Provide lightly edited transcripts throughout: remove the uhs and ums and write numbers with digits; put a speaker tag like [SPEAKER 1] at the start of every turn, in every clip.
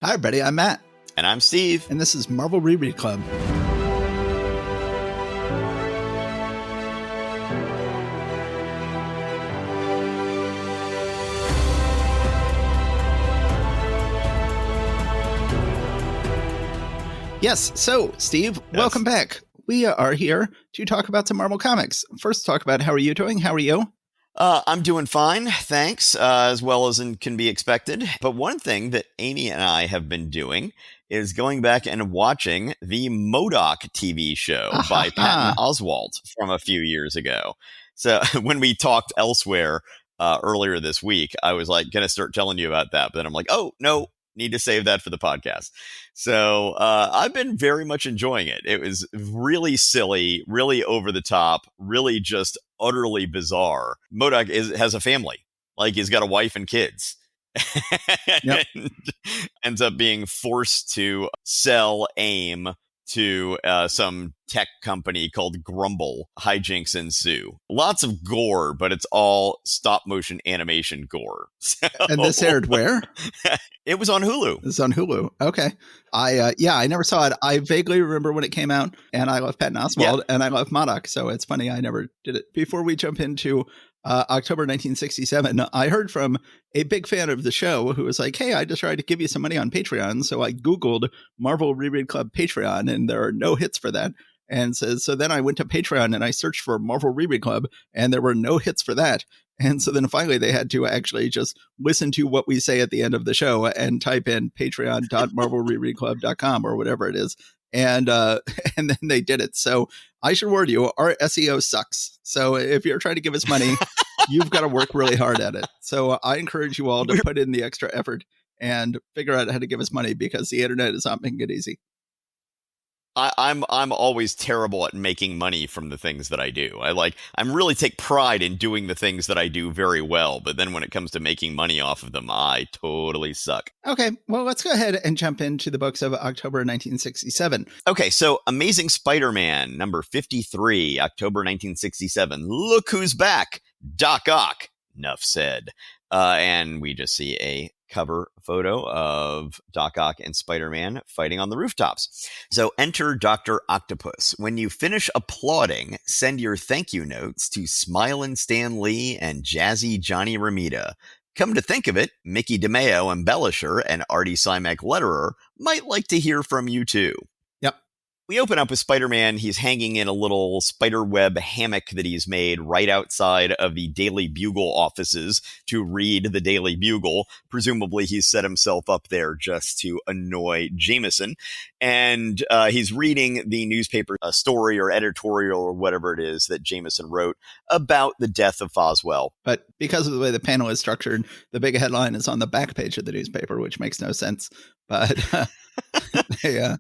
[SPEAKER 1] Hi, everybody. I'm Matt.
[SPEAKER 2] And I'm Steve.
[SPEAKER 1] And this is Marvel Reread Club. Yes. So, Steve, welcome back. We are here to talk about some Marvel Comics. First, talk about how are you doing? How are you?
[SPEAKER 2] I'm doing fine, thanks, as well as can be expected. But one thing that Amy and I have been doing is going back and watching the MODOK TV show by Patton Oswalt from a few years ago. So when we talked elsewhere earlier this week, I was like going to start telling you about that. But then I'm like, oh, no, need to save that for the podcast. So I've been very much enjoying it. It was really silly, really over the top, really just utterly bizarre. MODOK has a family. Like, he's got a wife and kids.
[SPEAKER 1] Yep.
[SPEAKER 2] And ends up being forced to sell AIM to some tech company called Grumble. Hijinks ensue. Lots of gore, but it's all stop motion animation gore. So,
[SPEAKER 1] and this aired where?
[SPEAKER 2] It was on Hulu.
[SPEAKER 1] It's on Hulu. Okay. I never saw it. I vaguely remember when it came out, and I love Patton Oswalt, and I love MODOK, so it's funny I never did it. Before we jump into October 1967, I heard from a big fan of the show who was like, hey, I just tried to give you some money on Patreon. So I Googled Marvel Reread Club Patreon, and there are no hits for that. And so then I went to Patreon and I searched for Marvel Reread Club, and there were no hits for that. And so then finally they had to actually just listen to what we say at the end of the show and type in patreon.marvelrereadclub.com or whatever it is. And then they did it. So I should warn you, our SEO sucks. So if you're trying to give us money, you've got to work really hard at it. So I encourage you all to put in the extra effort and figure out how to give us money, because the internet is not making it easy.
[SPEAKER 2] I'm always terrible at making money from the things that I do. I'm really take pride in doing the things that I do very well, but then when it comes to making money off of them, I totally suck.
[SPEAKER 1] Okay, well, let's go ahead and jump into the books of October 1967.
[SPEAKER 2] Okay, so Amazing Spider-Man number 53, October 1967. Look who's back, Doc Ock. Nuff said. And we just see a cover photo of Doc Ock and Spider-Man fighting on the rooftops. So enter Dr. Octopus. When you finish applauding, send your thank you notes to Smilin' Stan Lee and Jazzy Johnny Ramita. Come to think of it, Mickey DeMeo embellisher and Artie Simek letterer might like to hear from you too. We open up with Spider-Man. He's hanging in a little spiderweb hammock that he's made right outside of the Daily Bugle offices to read the Daily Bugle. Presumably, he's set himself up there just to annoy Jameson. And he's reading the newspaper story or editorial or whatever it is that Jameson wrote about the death of Foswell.
[SPEAKER 1] But because of the way the panel is structured, the big headline is on the back page of the newspaper, which makes no sense. But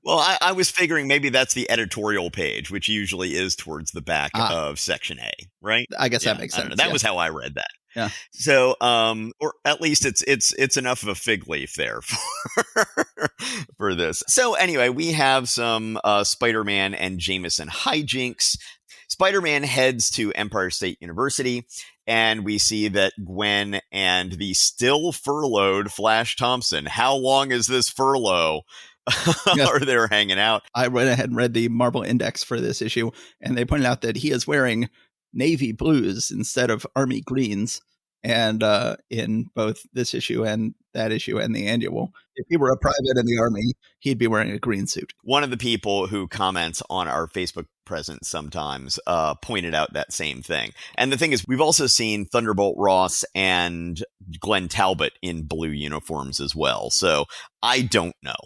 [SPEAKER 2] well, I was figuring maybe that's the editorial page, which usually is towards the back of section A, right?
[SPEAKER 1] I guess that makes sense.
[SPEAKER 2] That was how I read that.
[SPEAKER 1] Yeah.
[SPEAKER 2] So, or at least it's enough of a fig leaf there for this. So anyway, we have some Spider-Man and Jameson hijinks. Spider-Man heads to Empire State University, and we see that Gwen and the still furloughed Flash Thompson. How long is this furlough? Are they hanging out?
[SPEAKER 1] I went ahead and read the Marvel Index for this issue, and they pointed out that he is wearing navy blues instead of army greens, and in both this issue and that issue and the annual. If he were a private in the army, he'd be wearing a green suit.
[SPEAKER 2] One of the people who comments on our Facebook presence sometimes pointed out that same thing. And the thing is, we've also seen Thunderbolt Ross and Glenn Talbot in blue uniforms as well. So I don't know.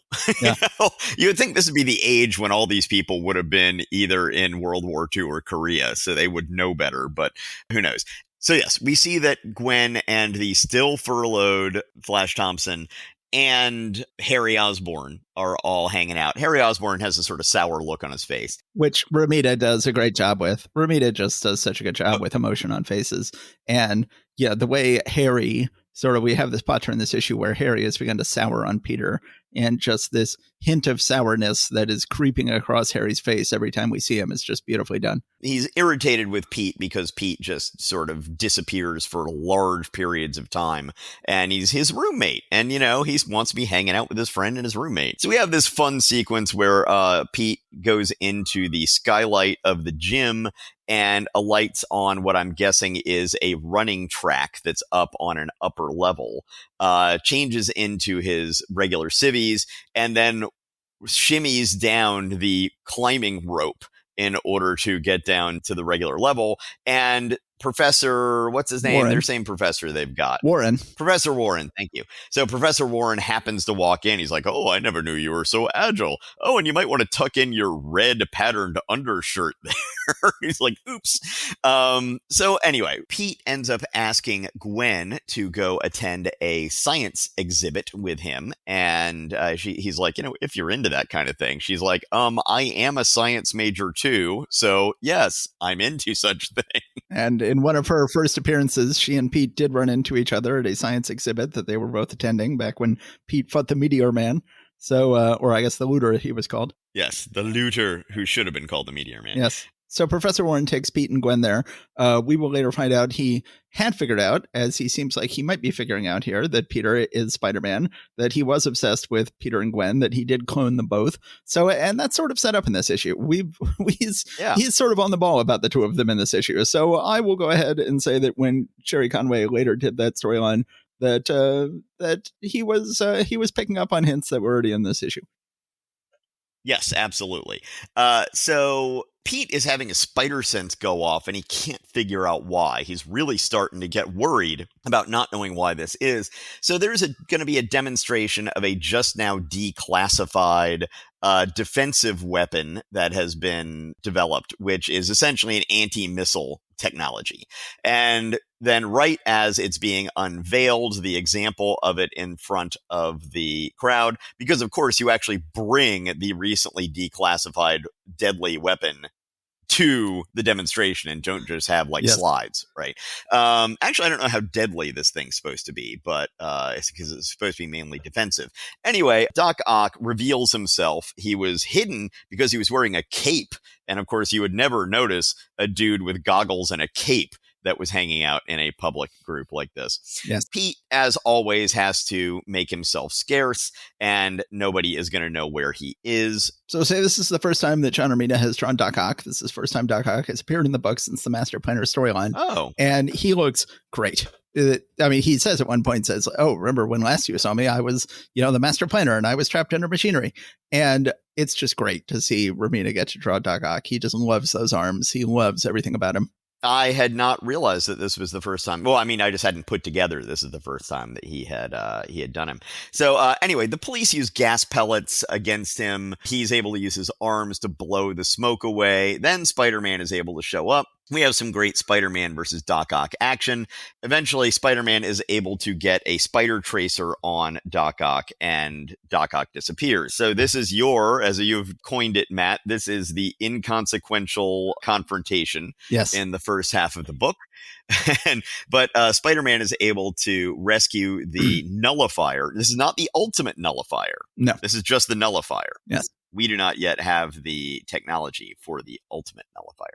[SPEAKER 1] Yeah.
[SPEAKER 2] You would think this would be the age when all these people would have been either in World War II or Korea, so they would know better, but who knows? So yes, we see that Gwen and the still furloughed Flash Thompson and Harry Osborn are all hanging out. Harry Osborn has a sort of sour look on his face,
[SPEAKER 1] which Ramita does a great job with. Ramita just does such a good job with emotion on faces. And yeah, the way Harry sort of, we have this plot turn in this issue where Harry has begun to sour on Peter, and just this hint of sourness that is creeping across Harry's face every time we see him is just beautifully done.
[SPEAKER 2] He's irritated with Pete because Pete just sort of disappears for large periods of time, and he's his roommate, and he wants to be hanging out with his friend and his roommate. So we have this fun sequence where Pete goes into the skylight of the gym and alights on what I'm guessing is a running track that's up on an upper level, changes into his regular civvies, and then shimmies down the climbing rope in order to get down to the regular level. And Professor, what's his name?
[SPEAKER 1] Warren.
[SPEAKER 2] Their same professor they've got.
[SPEAKER 1] Warren.
[SPEAKER 2] Professor Warren, thank you. So Professor Warren happens to walk in. He's like, oh, I never knew you were so agile. Oh, and you might want to tuck in your red patterned undershirt there. He's like, oops. So anyway, Pete ends up asking Gwen to go attend a science exhibit with him. And he's like, if you're into that kind of thing. She's like, I am a science major too. So yes, I'm into such things.
[SPEAKER 1] And in one of her first appearances, she and Pete did run into each other at a science exhibit that they were both attending back when Pete fought the Meteor Man. So, or I guess the Looter he was called.
[SPEAKER 2] Yes, the Looter who should have been called the Meteor Man.
[SPEAKER 1] Yes. So Professor Warren takes Pete and Gwen there. We will later find out he had figured out, as he seems like he might be figuring out here, that Peter is Spider-Man, that he was obsessed with Peter and Gwen, that he did clone them both. So, and that's sort of set up in this issue. He's sort of on the ball about the two of them in this issue. So I will go ahead and say that when Sherry Conway later did that storyline, that he was picking up on hints that were already in this issue.
[SPEAKER 2] Yes, absolutely. So Pete is having a spider sense go off, and he can't figure out why. He's really starting to get worried about not knowing why this is. So there's going to be a demonstration of a just now declassified defensive weapon that has been developed, which is essentially an anti-missile technology. And then right as it's being unveiled, the example of it in front of the crowd, because of course you actually bring the recently declassified deadly weapon to the demonstration and don't just have slides, right? Actually, I don't know how deadly this thing's supposed to be, but it's because it's supposed to be mainly defensive. Anyway, Doc Ock reveals himself. He was hidden because he was wearing a cape. And of course, you would never notice a dude with goggles and a cape that was hanging out in a public group like this.
[SPEAKER 1] Yes.
[SPEAKER 2] Pete, as always, has to make himself scarce, and nobody is going to know where he is.
[SPEAKER 1] So say this is the first time that John Romita has drawn Doc Ock. This is the first time Doc Ock has appeared in the book since the Master Planner storyline.
[SPEAKER 2] Oh.
[SPEAKER 1] And he looks great. I mean, he says at one point, oh, remember when last you saw me, I was, the Master Planner and I was trapped under machinery. And it's just great to see Romita get to draw Doc Ock. He just loves those arms. He loves everything about him.
[SPEAKER 2] I had not realized that this was the first time. Well, I mean, I just hadn't put together this is the first time that he had done him. So anyway, the police use gas pellets against him. He's able to use his arms to blow the smoke away. Then Spider-Man is able to show up. We have some great Spider-Man versus Doc Ock action. Eventually, Spider-Man is able to get a spider tracer on Doc Ock, and Doc Ock disappears. So this is as you've coined it, Matt, this is the inconsequential confrontation in the first half of the book. But Spider-Man is able to rescue the nullifier. This is not the ultimate nullifier.
[SPEAKER 1] No.
[SPEAKER 2] This is just the nullifier.
[SPEAKER 1] Yes.
[SPEAKER 2] We do not yet have the technology for the ultimate nullifier.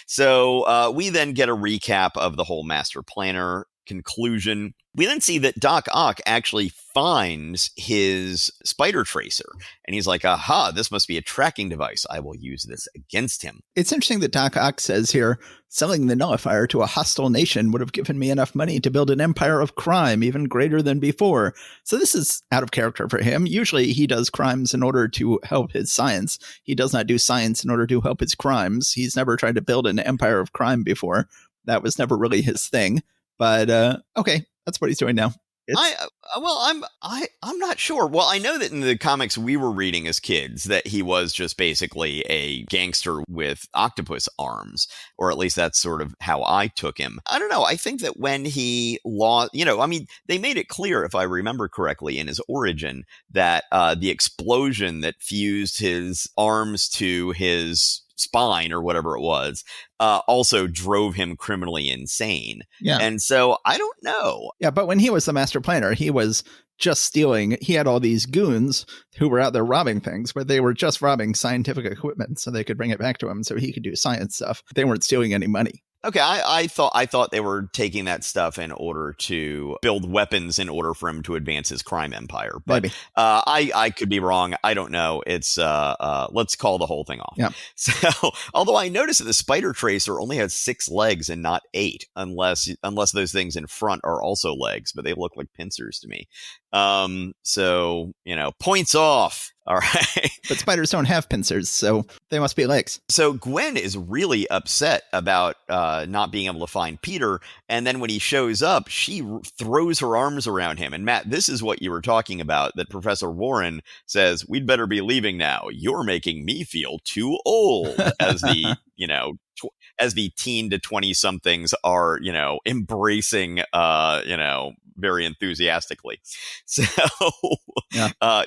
[SPEAKER 2] So we then get a recap of the whole Master Planner conclusion. We then see that Doc Ock actually finds his spider tracer, and he's like, aha, this must be a tracking device. I will use this against him.
[SPEAKER 1] It's interesting that Doc Ock says here, selling the nullifier to a hostile nation would have given me enough money to build an empire of crime even greater than before. So this is out of character for him. Usually he does crimes in order to help his science. He does not do science in order to help his crimes. He's never tried to build an empire of crime before. That was never really his thing. But okay, that's what he's doing now.
[SPEAKER 2] I'm not sure. Well, I know that in the comics we were reading as kids that he was just basically a gangster with octopus arms, or at least that's sort of how I took him. I don't know. I think that when he lost, they made it clear, if I remember correctly, in his origin that the explosion that fused his arms to his spine or whatever it was also drove him criminally insane.
[SPEAKER 1] Yeah.
[SPEAKER 2] And so I don't know.
[SPEAKER 1] Yeah, but when he was the Master Planner, he was just stealing. He had all these goons who were out there robbing things, but they were just robbing scientific equipment so they could bring it back to him so he could do science stuff. They weren't stealing any money.
[SPEAKER 2] Okay, I thought they were taking that stuff in order to build weapons in order for him to advance his crime empire. But
[SPEAKER 1] Maybe.
[SPEAKER 2] I could be wrong. I don't know. It's let's call the whole thing off.
[SPEAKER 1] Yeah.
[SPEAKER 2] So, although I noticed that the spider tracer only has 6 legs and not 8, unless those things in front are also legs, but they look like pincers to me. So points off. All right.
[SPEAKER 1] But spiders don't have pincers, so they must be legs.
[SPEAKER 2] So Gwen is really upset about not being able to find Peter. And then when he shows up, she throws her arms around him. And Matt, this is what you were talking about, that Professor Warren says, we'd better be leaving now. You're making me feel too old, as the, as the teen to 20 somethings are, embracing, very enthusiastically. So,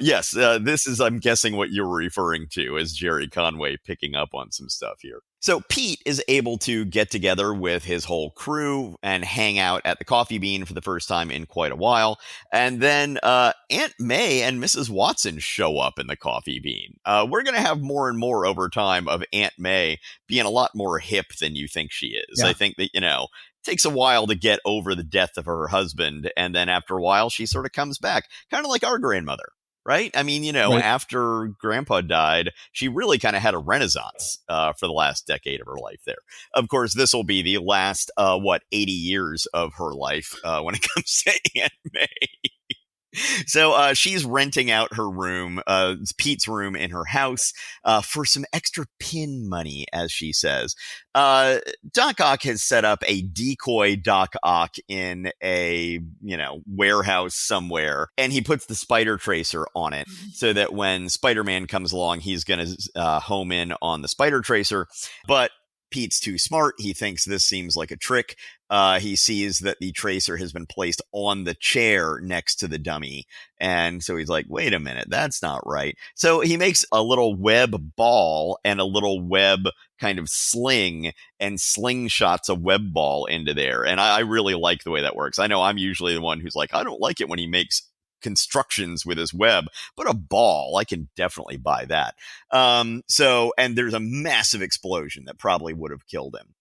[SPEAKER 2] yes, this is, I'm guessing, what you're referring to as Jerry Conway picking up on some stuff here. So Pete is able to get together with his whole crew and hang out at the Coffee Bean for the first time in quite a while. And then Aunt May and Mrs. Watson show up in the Coffee Bean. We're going to have more and more over time of Aunt May being a lot more hip than you think she is.
[SPEAKER 1] Yeah.
[SPEAKER 2] I think that, takes a while to get over the death of her husband. And then after a while, she sort of comes back, kind of like our grandmother. Right? I mean,
[SPEAKER 1] Right.
[SPEAKER 2] After Grandpa died, she really kind of had a renaissance for the last decade of her life there. Of course, this will be the last, 80 years of her life when it comes to Aunt May. So she's renting out her room, Pete's room in her house, for some extra pin money, as she says. Doc Ock has set up a decoy Doc Ock in a, warehouse somewhere, and he puts the spider tracer on it so that when Spider-Man comes along, he's going to home in on the spider tracer. But Pete's too smart. He thinks this seems like a trick. He sees that the tracer has been placed on the chair next to the dummy. And so he's like, wait a minute, that's not right. So he makes a little web ball and a little web kind of sling and slingshots a web ball into there. And I really like the way that works. I know I'm usually the one who's like, I don't like it when he makes constructions with his web, but a ball, I can definitely buy that. And there's a massive explosion that probably would have killed him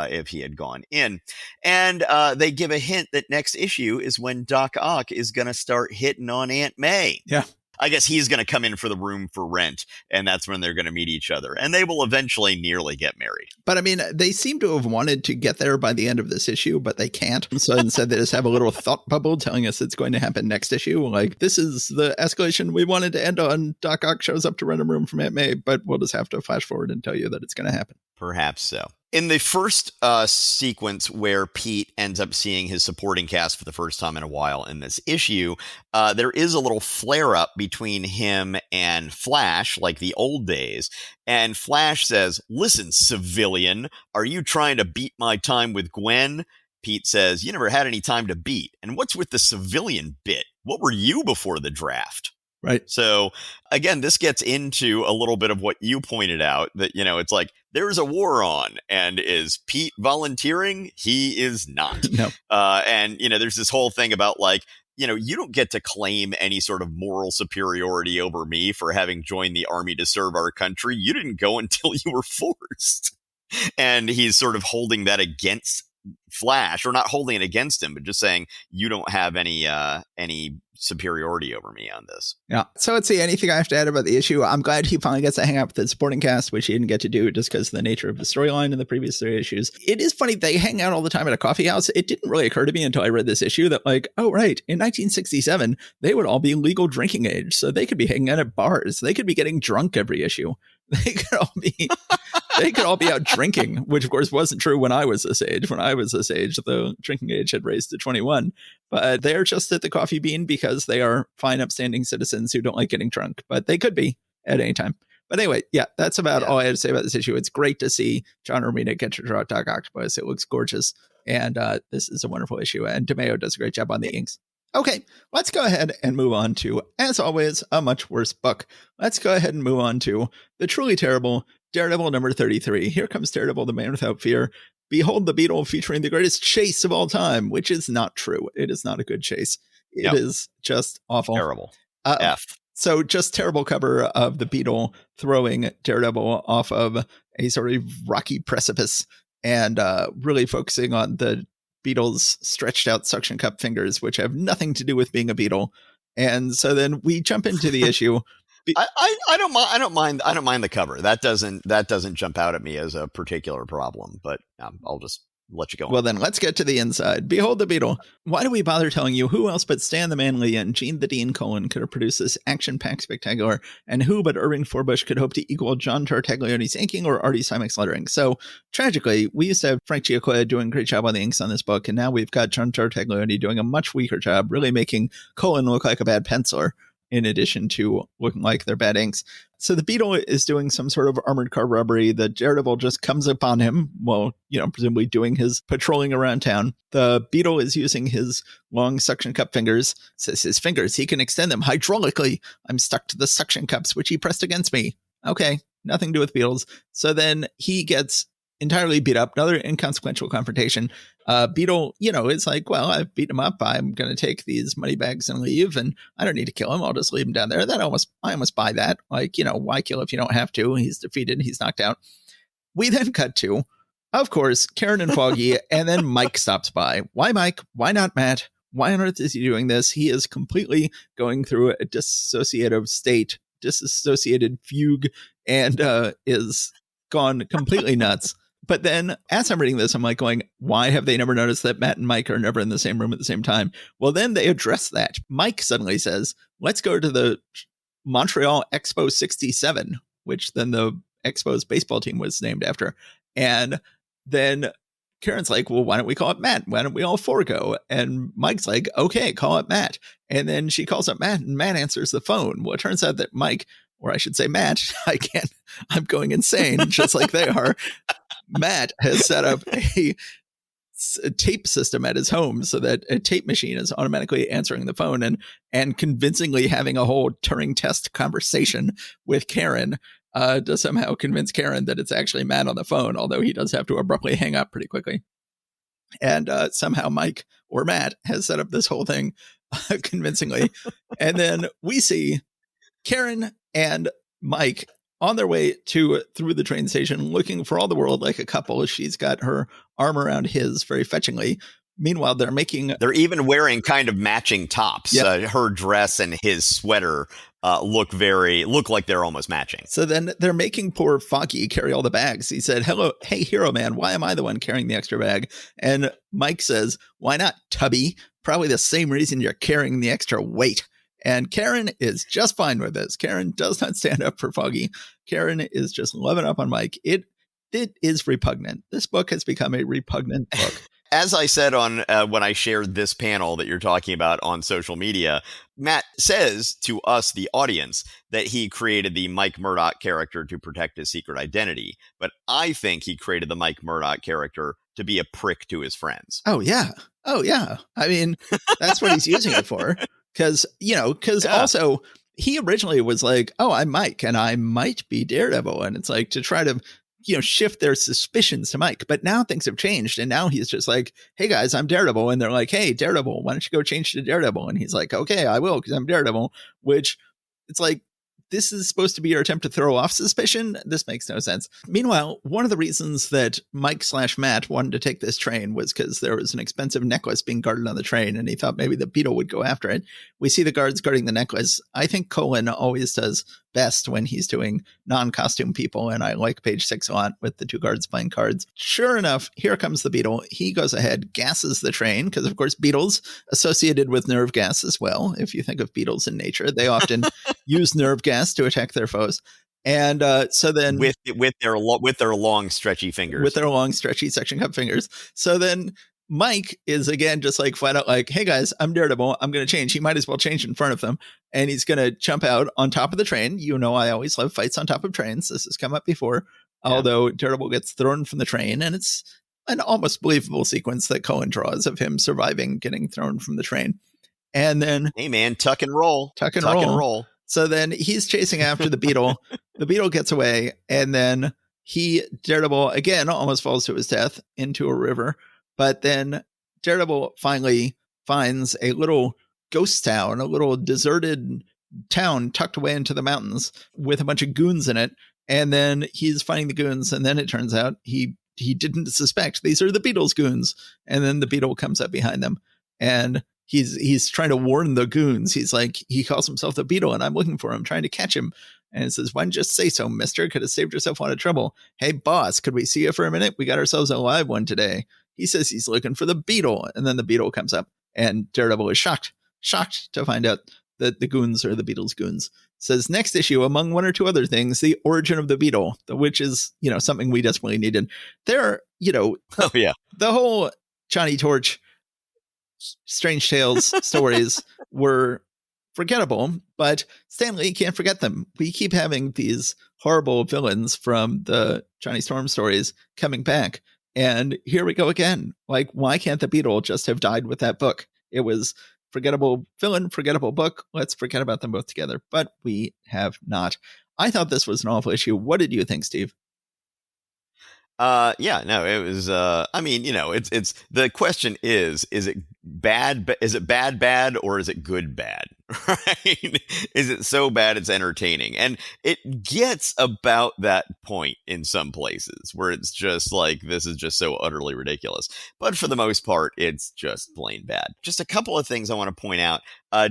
[SPEAKER 2] if he had gone in. And they give a hint that next issue is when Doc Ock is going to start hitting on Aunt May.
[SPEAKER 1] Yeah.
[SPEAKER 2] I guess he's going to come in for the room for rent, and that's when they're going to meet each other. And they will eventually nearly get married.
[SPEAKER 1] But I mean, they seem to have wanted to get there by the end of this issue, but they can't. So instead, they just have a little thought bubble telling us it's going to happen next issue. Like, this is the escalation we wanted to end on. Doc Ock shows up to rent a room from Aunt May, but we'll just have to flash forward and tell you that it's going to happen.
[SPEAKER 2] Perhaps so. In the first sequence where Pete ends up seeing his supporting cast for the first time in a while in this issue, there is a little flare-up between him and Flash, like the old days. And Flash says, listen, civilian, are you trying to beat my time with Gwen? Pete says, you never had any time to beat. And what's with the civilian bit? What were you before the draft?
[SPEAKER 1] Right.
[SPEAKER 2] So, again, this gets into a little bit of what you pointed out, that, it's like, there's a war on, and is Pete volunteering? He is not.
[SPEAKER 1] No.
[SPEAKER 2] And, there's this whole thing about, like, you don't get to claim any sort of moral superiority over me for having joined the army to serve our country. You didn't go until you were forced. And he's sort of holding that against Flash, or not holding it against him, but just saying, you don't have any superiority over me on this.
[SPEAKER 1] Yeah. So let's see, anything I have to add about the issue? I'm glad he finally gets to hang out with the supporting cast, which he didn't get to do just because of the nature of the storyline in the previous 3 issues. It is funny, they hang out all the time at a coffee house. It didn't really occur to me until I read this issue that, like, oh, right, in 1967, they would all be legal drinking age. So they could be hanging out at bars. They could be getting drunk every issue. They could all be out drinking, which of course wasn't true when I was this age. When I was this age, the drinking age had raised to 21. But they're just at the Coffee Bean because they are fine, upstanding citizens who don't like getting drunk. But they could be at any time. But anyway, yeah, that's about all I had to say about this issue. It's great to see John Romita get to draw Doc Octopus. It looks gorgeous. And this is a wonderful issue. And DeMeo does a great job on the inks. Okay, let's go ahead and move on to, as always, a much worse book. Let's go ahead and move on to the truly terrible Daredevil number 33. Here comes Daredevil, the Man Without Fear. Behold the Beetle, featuring the greatest chase of all time, which is not true. It is not a good chase. It is just awful.
[SPEAKER 2] Terrible.
[SPEAKER 1] F. So just terrible cover of the Beetle throwing Daredevil off of a sort of rocky precipice and really focusing on the Beetle's stretched out suction cup fingers, which have nothing to do with being a beetle. And so then we jump into the issue.
[SPEAKER 2] I don't mind the cover. That doesn't jump out at me as a particular problem, but I'll just let you go on.
[SPEAKER 1] Well, then let's get to the inside. Behold the Beetle. Why do we bother telling you who else but Stan the Man Lee and Gene the Dean Colan could have produced this action-packed spectacular, and who but Irving Forbush could hope to equal John Tartaglioni's inking or Artie Simak's lettering? So, tragically, we used to have Frank Giacoya doing a great job on the inks on this book, and now we've got John Tartaglioni doing a much weaker job, really making Colan look like a bad penciler, in addition to looking like they're bad inks. So the Beetle is doing some sort of armored car robbery. The Daredevil just comes upon him while, presumably doing his patrolling around town. The Beetle is using his long suction cup fingers. Says his fingers, he can extend them hydraulically. I'm stuck to the suction cups, which he pressed against me. Okay, nothing to do with Beetles. So then he gets entirely beat up. Another inconsequential confrontation. Beetle, it's like, well, I've beat him up. I'm going to take these money bags and leave, and I don't need to kill him. I'll just leave him down there. I almost buy that. Like, why kill if you don't have to? He's defeated. He's knocked out. We then cut to, of course, Karen and Foggy, and then Mike stops by. Why Mike? Why not Matt? Why on earth is he doing this? He is completely going through a dissociative state, disassociated fugue, and is gone completely nuts. But then as I'm reading this, I'm like going, why have they never noticed that Matt and Mike are never in the same room at the same time? Well, then they address that. Mike suddenly says, let's go to the Montreal Expo 67, which then the Expo's baseball team was named after. And then Karen's like, well, why don't we call it Matt? Why don't we all four go? And Mike's like, okay, call it Matt. And then she calls up Matt, and Matt answers the phone. Well, it turns out that Mike, or I should say Matt, I'm going insane, just like they are. Matt has set up a tape system at his home so that a tape machine is automatically answering the phone and convincingly having a whole Turing test conversation with Karen to somehow convince Karen that it's actually Matt on the phone, although he does have to abruptly hang up pretty quickly. And somehow Mike or Matt has set up this whole thing convincingly. And then we see Karen and Mike on their way through the train station, looking for all the world like a couple. She's got her arm around his very fetchingly. Meanwhile, they're even
[SPEAKER 2] wearing kind of matching tops.
[SPEAKER 1] Yep.
[SPEAKER 2] Her dress and his sweater look like they're almost matching.
[SPEAKER 1] So then they're making poor Foggy carry all the bags. He said, hey, hero man, why am I the one carrying the extra bag? And Mike says, why not, Tubby? Probably the same reason you're carrying the extra weight. And Karen is just fine with this. Karen does not stand up for Foggy. Karen is just loving up on Mike. It is repugnant. This book has become a repugnant book.
[SPEAKER 2] As I said on when I shared this panel that you're talking about on social media, Matt says to us, the audience, that he created the Mike Murdock character to protect his secret identity. But I think he created the Mike Murdock character to be a prick to his friends.
[SPEAKER 1] Oh, yeah. I mean, that's what he's using it for. Because also he originally was like, oh, I'm Mike and I might be Daredevil. And it's like to try to, shift their suspicions to Mike. But now things have changed. And now he's just like, hey, guys, I'm Daredevil. And they're like, hey, Daredevil, why don't you go change to Daredevil? And he's like, okay, I will, because I'm Daredevil, which it's like, this is supposed to be your attempt to throw off suspicion. This makes no sense. Meanwhile, one of the reasons that Mike/Matt wanted to take this train was because there was an expensive necklace being guarded on the train, and he thought maybe the Beetle would go after it. We see the guards guarding the necklace. I think Colan always does best when he's doing non-costume people, and I like page 6 a lot with the two guards playing cards. Sure enough, here comes the Beetle. He goes ahead, gasses the train, because of course beetles associated with nerve gas as well. If you think of beetles in nature, they often use nerve gas to attack their foes. And so then
[SPEAKER 2] with their long stretchy fingers,
[SPEAKER 1] with their long stretchy suction cup fingers. So then Mike is again just like flat out like, hey guys, I'm Daredevil, I'm going to change. He might as well change in front of them, and he's going to jump out on top of the train. I always love fights on top of trains. This has come up before. Yeah. Although Daredevil gets thrown from the train, and it's an almost believable sequence that Colan draws of him surviving getting thrown from the train. And then,
[SPEAKER 2] hey man, tuck and roll.
[SPEAKER 1] So then he's chasing after the Beetle. The Beetle gets away, and then Daredevil, again, almost falls to his death into a river. But then Daredevil finally finds a little ghost town, a little deserted town tucked away into the mountains with a bunch of goons in it. And then he's fighting the goons. And then it turns out he didn't suspect these are the Beatles goons. And then the Beetle comes up behind them and he's trying to warn the goons. He's like, he calls himself the Beetle and I'm looking for him, trying to catch him. And it says, why don't you just say so, mister? Could have saved yourself a lot of trouble. Hey, boss, could we see you for a minute? We got ourselves a live one today. He says he's looking for the Beetle. And then the Beetle comes up and Daredevil is shocked to find out that the goons are the Beatles goons. Says next issue, among one or two other things, the origin of the Beetle, which is, something we desperately needed. There,
[SPEAKER 2] Oh, yeah.
[SPEAKER 1] The whole Johnny Torch Strange Tales stories were forgettable, but Stan Lee can't forget them. We keep having these horrible villains from the Johnny Storm stories coming back. And here we go again. Like, why can't the Beetle just have died with that book? It was forgettable villain, forgettable book. Let's forget about them both together. But we have not. I thought this was an awful issue. What did you think, Steve?
[SPEAKER 2] Yeah, no, it was, it's the question is it bad? Is it bad, or is it good, bad? Right? Is it so bad it's entertaining? And it gets about that point in some places where it's just like, this is just so utterly ridiculous. But for the most part, it's just plain bad. Just a couple of things I want to point out.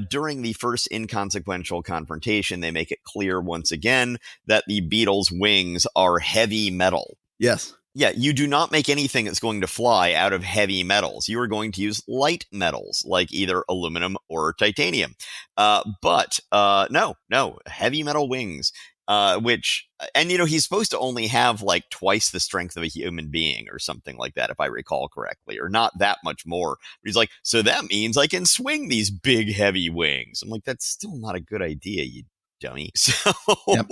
[SPEAKER 2] During the first inconsequential confrontation, they make it clear once again that the Beetles' wings are heavy metal.
[SPEAKER 1] Yes.
[SPEAKER 2] Yeah, you do not make anything that's going to fly out of heavy metals. You are going to use light metals, like either aluminum or titanium. But no, heavy metal wings, he's supposed to only have like twice the strength of a human being or something like that, if I recall correctly, or not that much more. But he's like, so that means I can swing these big, heavy wings. I'm like, that's still not a good idea, you dummy. So yep.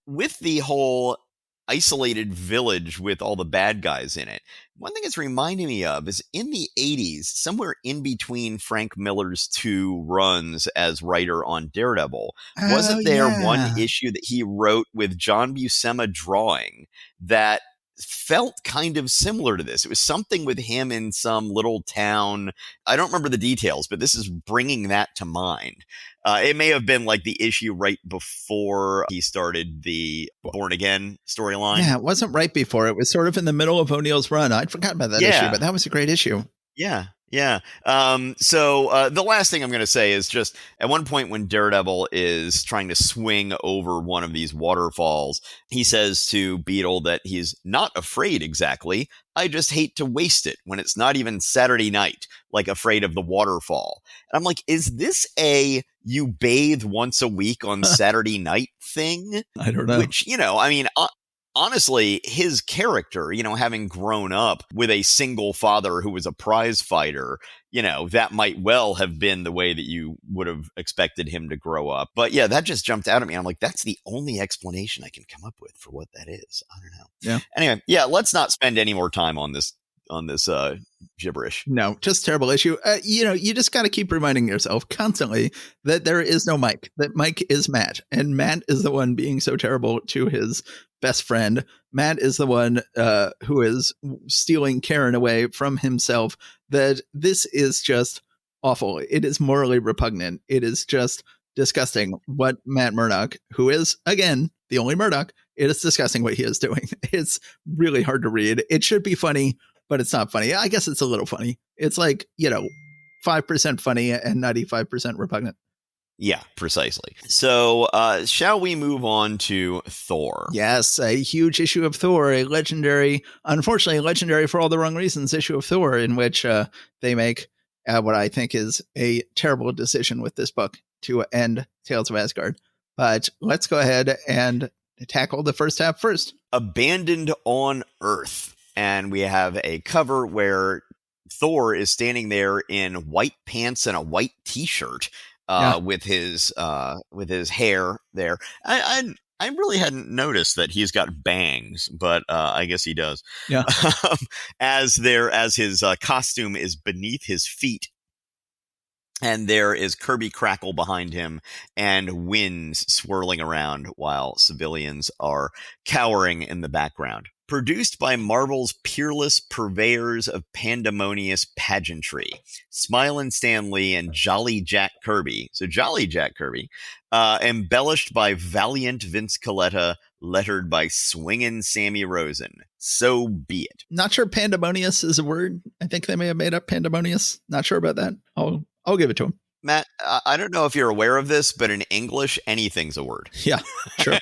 [SPEAKER 2] With the whole isolated village with all the bad guys in it, one thing it's reminding me of is in the 80s, somewhere in between Frank Miller's two runs as writer on Daredevil, wasn't there one issue that he wrote with John Buscema drawing that felt kind of similar to this? It was something with him in some little town. I don't remember the details, but this is bringing that to mind. It may have been like the issue right before he started the Born Again storyline.
[SPEAKER 1] Yeah, it wasn't right before. It was sort of in the middle of O'Neill's run. I'd forgotten about that issue, but that was a great issue.
[SPEAKER 2] Yeah. So the last thing I'm going to say is just at one point when Daredevil is trying to swing over one of these waterfalls, he says to Beetle that he's not afraid exactly. I just hate to waste it when it's not even Saturday night, like afraid of the waterfall. And I'm like, is this a you bathe once a week on Saturday night thing?
[SPEAKER 1] I don't know.
[SPEAKER 2] Which, honestly, his character, having grown up with a single father who was a prize fighter, that might well have been the way that you would have expected him to grow up. But yeah, that just jumped out at me. I'm like, that's the only explanation I can come up with for what that is. I don't know.
[SPEAKER 1] Yeah.
[SPEAKER 2] Anyway, yeah, let's not spend any more time on this gibberish.
[SPEAKER 1] No, just terrible issue. You just got to keep reminding yourself constantly that there is no Mike, that Mike is Matt, and Matt is the one being so terrible to his best friend. Matt is the one who is stealing Karen away from himself. That this is just awful. It is morally repugnant. It is just disgusting what Matt Murdock, who is, again, the only Murdock, it is disgusting what he is doing. It's really hard to read. It should be funny, but it's not funny. I guess it's a little funny. It's like, 5% funny and 95% repugnant.
[SPEAKER 2] Yeah, precisely. So shall we move on to Thor?
[SPEAKER 1] Yes, a huge issue of Thor, unfortunately legendary for all the wrong reasons issue of Thor, in which they make what I think is a terrible decision with this book to end Tales of Asgard. But let's go ahead and tackle the first half first.
[SPEAKER 2] Abandoned on Earth. And we have a cover where Thor is standing there in white pants and a white t-shirt with his hair there. I really hadn't noticed that he's got bangs, but I guess he does.
[SPEAKER 1] Yeah.
[SPEAKER 2] As his costume is beneath his feet. And there is Kirby Crackle behind him and winds swirling around while civilians are cowering in the background. produced by Marvel's peerless purveyors of pandemonious pageantry, Smilin' Stan Lee and Jolly Jack Kirby. So Jolly Jack Kirby, embellished by valiant Vince Coletta, lettered by swingin' Sammy Rosen. So be it.
[SPEAKER 1] Not sure pandemonious is a word. I think they may have made up pandemonious. Not sure about that. I'll give it to him.
[SPEAKER 2] Matt, I don't know if you're aware of this, but in English, anything's a word.
[SPEAKER 1] Yeah, sure.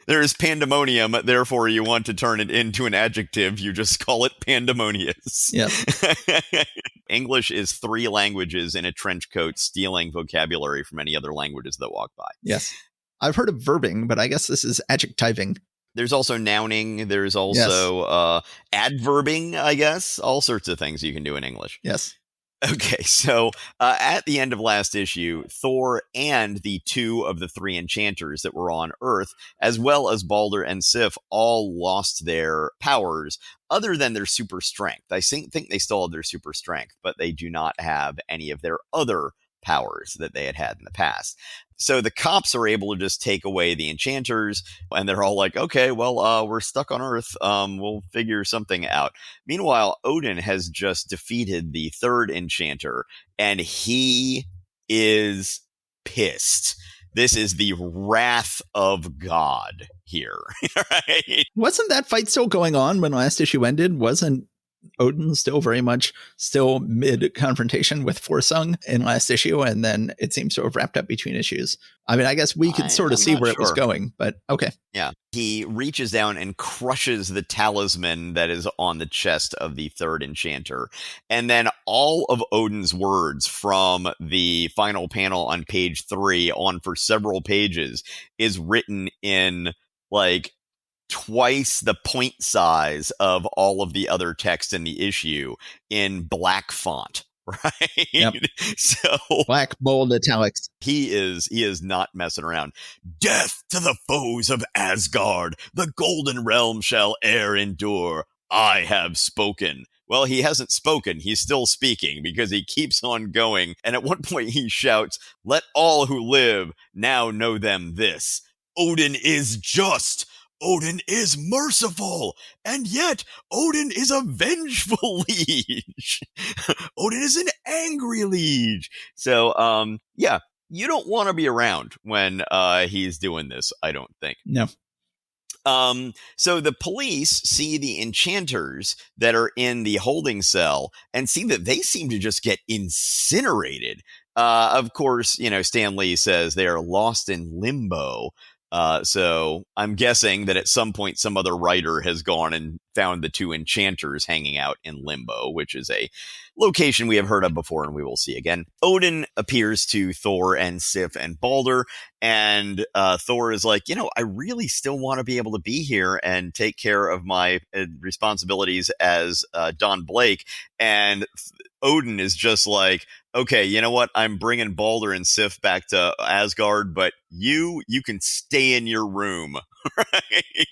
[SPEAKER 2] There is pandemonium, therefore you want to turn it into an adjective, you just call it pandemonious.
[SPEAKER 1] Yes.
[SPEAKER 2] English is 3 languages in a trench coat stealing vocabulary from any other languages that walk by.
[SPEAKER 1] Yes. I've heard of verbing, but I guess this is adjectiving.
[SPEAKER 2] There's also nouning. There's also adverbing, I guess. All sorts of things you can do in English.
[SPEAKER 1] Yes.
[SPEAKER 2] Okay, so at the end of last issue, Thor and the 2 of the 3 enchanters that were on Earth, as well as Balder and Sif, all lost their powers other than their super strength. I think they still have their super strength, but they do not have any of their other powers that they had in the past. So the cops are able to just take away the enchanters, and they're all like, okay, well, we're stuck on Earth. We'll figure something out. Meanwhile, Odin has just defeated the 3rd enchanter, and he is pissed. This is the wrath of God here. Right?
[SPEAKER 1] Wasn't that fight still going on when last issue ended? Wasn't Odin still very much mid-confrontation with Forsung in last issue, and then it seems to have wrapped up between issues? I mean, I guess we could sort of see where it was going, but okay.
[SPEAKER 2] Yeah. He reaches down and crushes the talisman that is on the chest of the 3rd enchanter. And then all of Odin's words from the final panel on page 3 on for several pages is written in like twice the point size of all of the other text in the issue in black font, right?
[SPEAKER 1] Yep.
[SPEAKER 2] So
[SPEAKER 1] black, bold, italics.
[SPEAKER 2] He is not messing around. Death to the foes of Asgard. The golden realm shall e'er endure. I have spoken. Well, he hasn't spoken. He's still speaking because he keeps on going. And at one point he shouts, let all who live now know them this. Odin is just. Odin is merciful, and yet Odin is a vengeful liege. Odin is an angry liege. So, yeah, you don't want to be around when he's doing this, I don't think.
[SPEAKER 1] No.
[SPEAKER 2] So the police see the enchanters that are in the holding cell and see that they seem to just get incinerated. Of course, Stan Lee says they are lost in limbo. So I'm guessing that at some point some other writer has gone and found the 2 enchanters hanging out in limbo, which is a location we have heard of before and we will see again. Odin appears to Thor and Sif and Balder, and Thor is like, I really still want to be able to be here and take care of my responsibilities as Don Blake. And Odin is just like, okay, you know what? I'm bringing Balder and Sif back to Asgard, but you can stay in your room, right?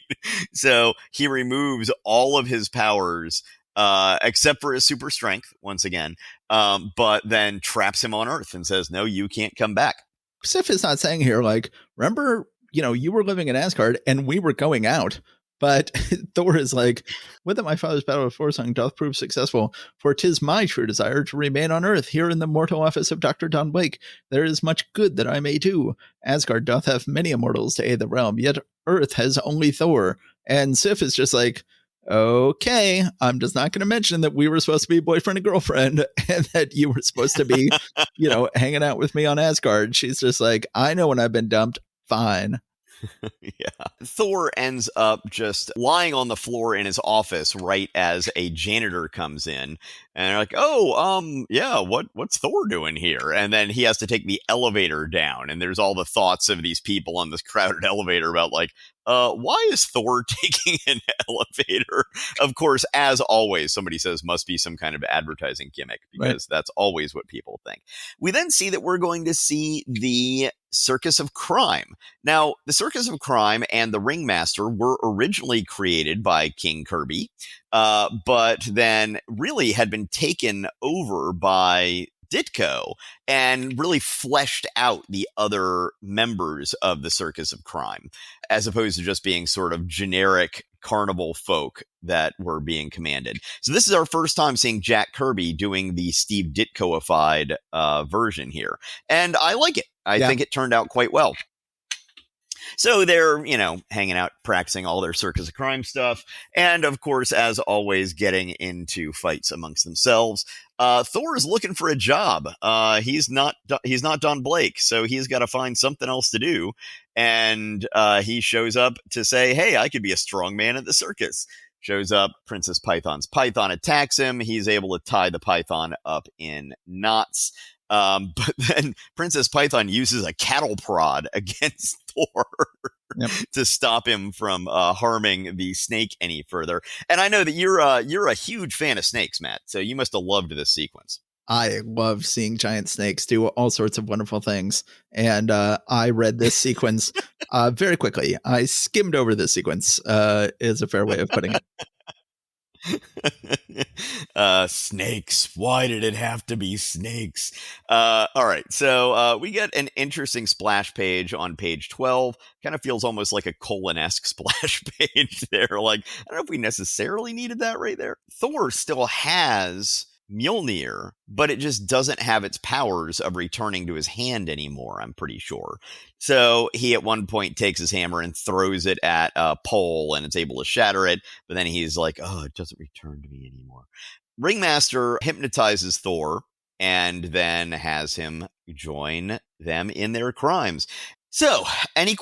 [SPEAKER 2] So he removes all of his powers, except for his super strength, once again, but then traps him on Earth and says, no, you can't come back.
[SPEAKER 1] Sif is not saying here, like, remember, you were living in Asgard and we were going out. But Thor is like, would that my father's battle with Forsung doth prove successful, for 'tis my true desire to remain on Earth, here in the mortal office of Dr. Don Blake. There is much good that I may do. Asgard doth have many immortals to aid the realm, yet Earth has only Thor. And Sif is just like, okay, I'm just not going to mention that we were supposed to be boyfriend and girlfriend and that you were supposed to be, hanging out with me on Asgard. She's just like, I know when I've been dumped. Fine.
[SPEAKER 2] Yeah. Thor ends up just lying on the floor in his office right as a janitor comes in, and they're like, oh, yeah, what's Thor doing here? And then he has to take the elevator down, and there's all the thoughts of these people on this crowded elevator about like, why is Thor taking an elevator? Of course, as always, somebody says must be some kind of advertising gimmick, because that's always what people think. We then see that we're going to see the Circus of Crime. Now, the Circus of Crime and the Ringmaster were originally created by King Kirby, but then really had been taken over by Ditko and really fleshed out the other members of the Circus of Crime, as opposed to just being sort of generic carnival folk that were being commanded. So this is our first time seeing Jack Kirby doing the Steve Ditko-ified version here. And I like it. I think it turned out quite well. So they're, hanging out, practicing all their Circus of Crime stuff. And of course, as always, getting into fights amongst themselves. Thor is looking for a job. He's not Don Blake, so he's got to find something else to do. And he shows up to say, hey, I could be a strong man at the circus. Shows up, Princess Python's python attacks him. He's able to tie the python up in knots. But then Princess Python uses a cattle prod against Thor to stop him from harming the snake any further. And I know that you're a huge fan of snakes, Matt. So you must have loved this sequence.
[SPEAKER 1] I love seeing giant snakes do all sorts of wonderful things. And I read this sequence very quickly. I skimmed over this sequence is a fair way of putting it.
[SPEAKER 2] Snakes. Why did it have to be snakes? All right. So we get an interesting splash page on page 12. Kind of feels almost like a colon-esque splash page there. Like, I don't know if we necessarily needed that right there. Thor still has Mjolnir, but it just doesn't have its powers of returning to his hand anymore, I'm pretty sure. So he at one point takes his hammer and throws it at a pole and it's able to shatter it, but then he's like, oh, it doesn't return to me anymore. Ringmaster hypnotizes Thor and then has him join them in their crimes. So, any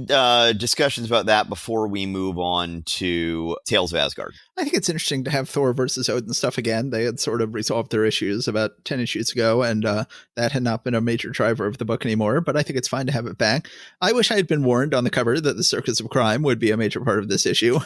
[SPEAKER 2] discussions about that before we move on to Tales of Asgard?
[SPEAKER 1] I think it's interesting to have Thor versus Odin stuff again. They had sort of resolved their issues about 10 issues ago, and that had not been a major driver of the book anymore, but I think it's fine to have it back. I wish I had been warned on the cover that the Circus of Crime would be a major part of this issue.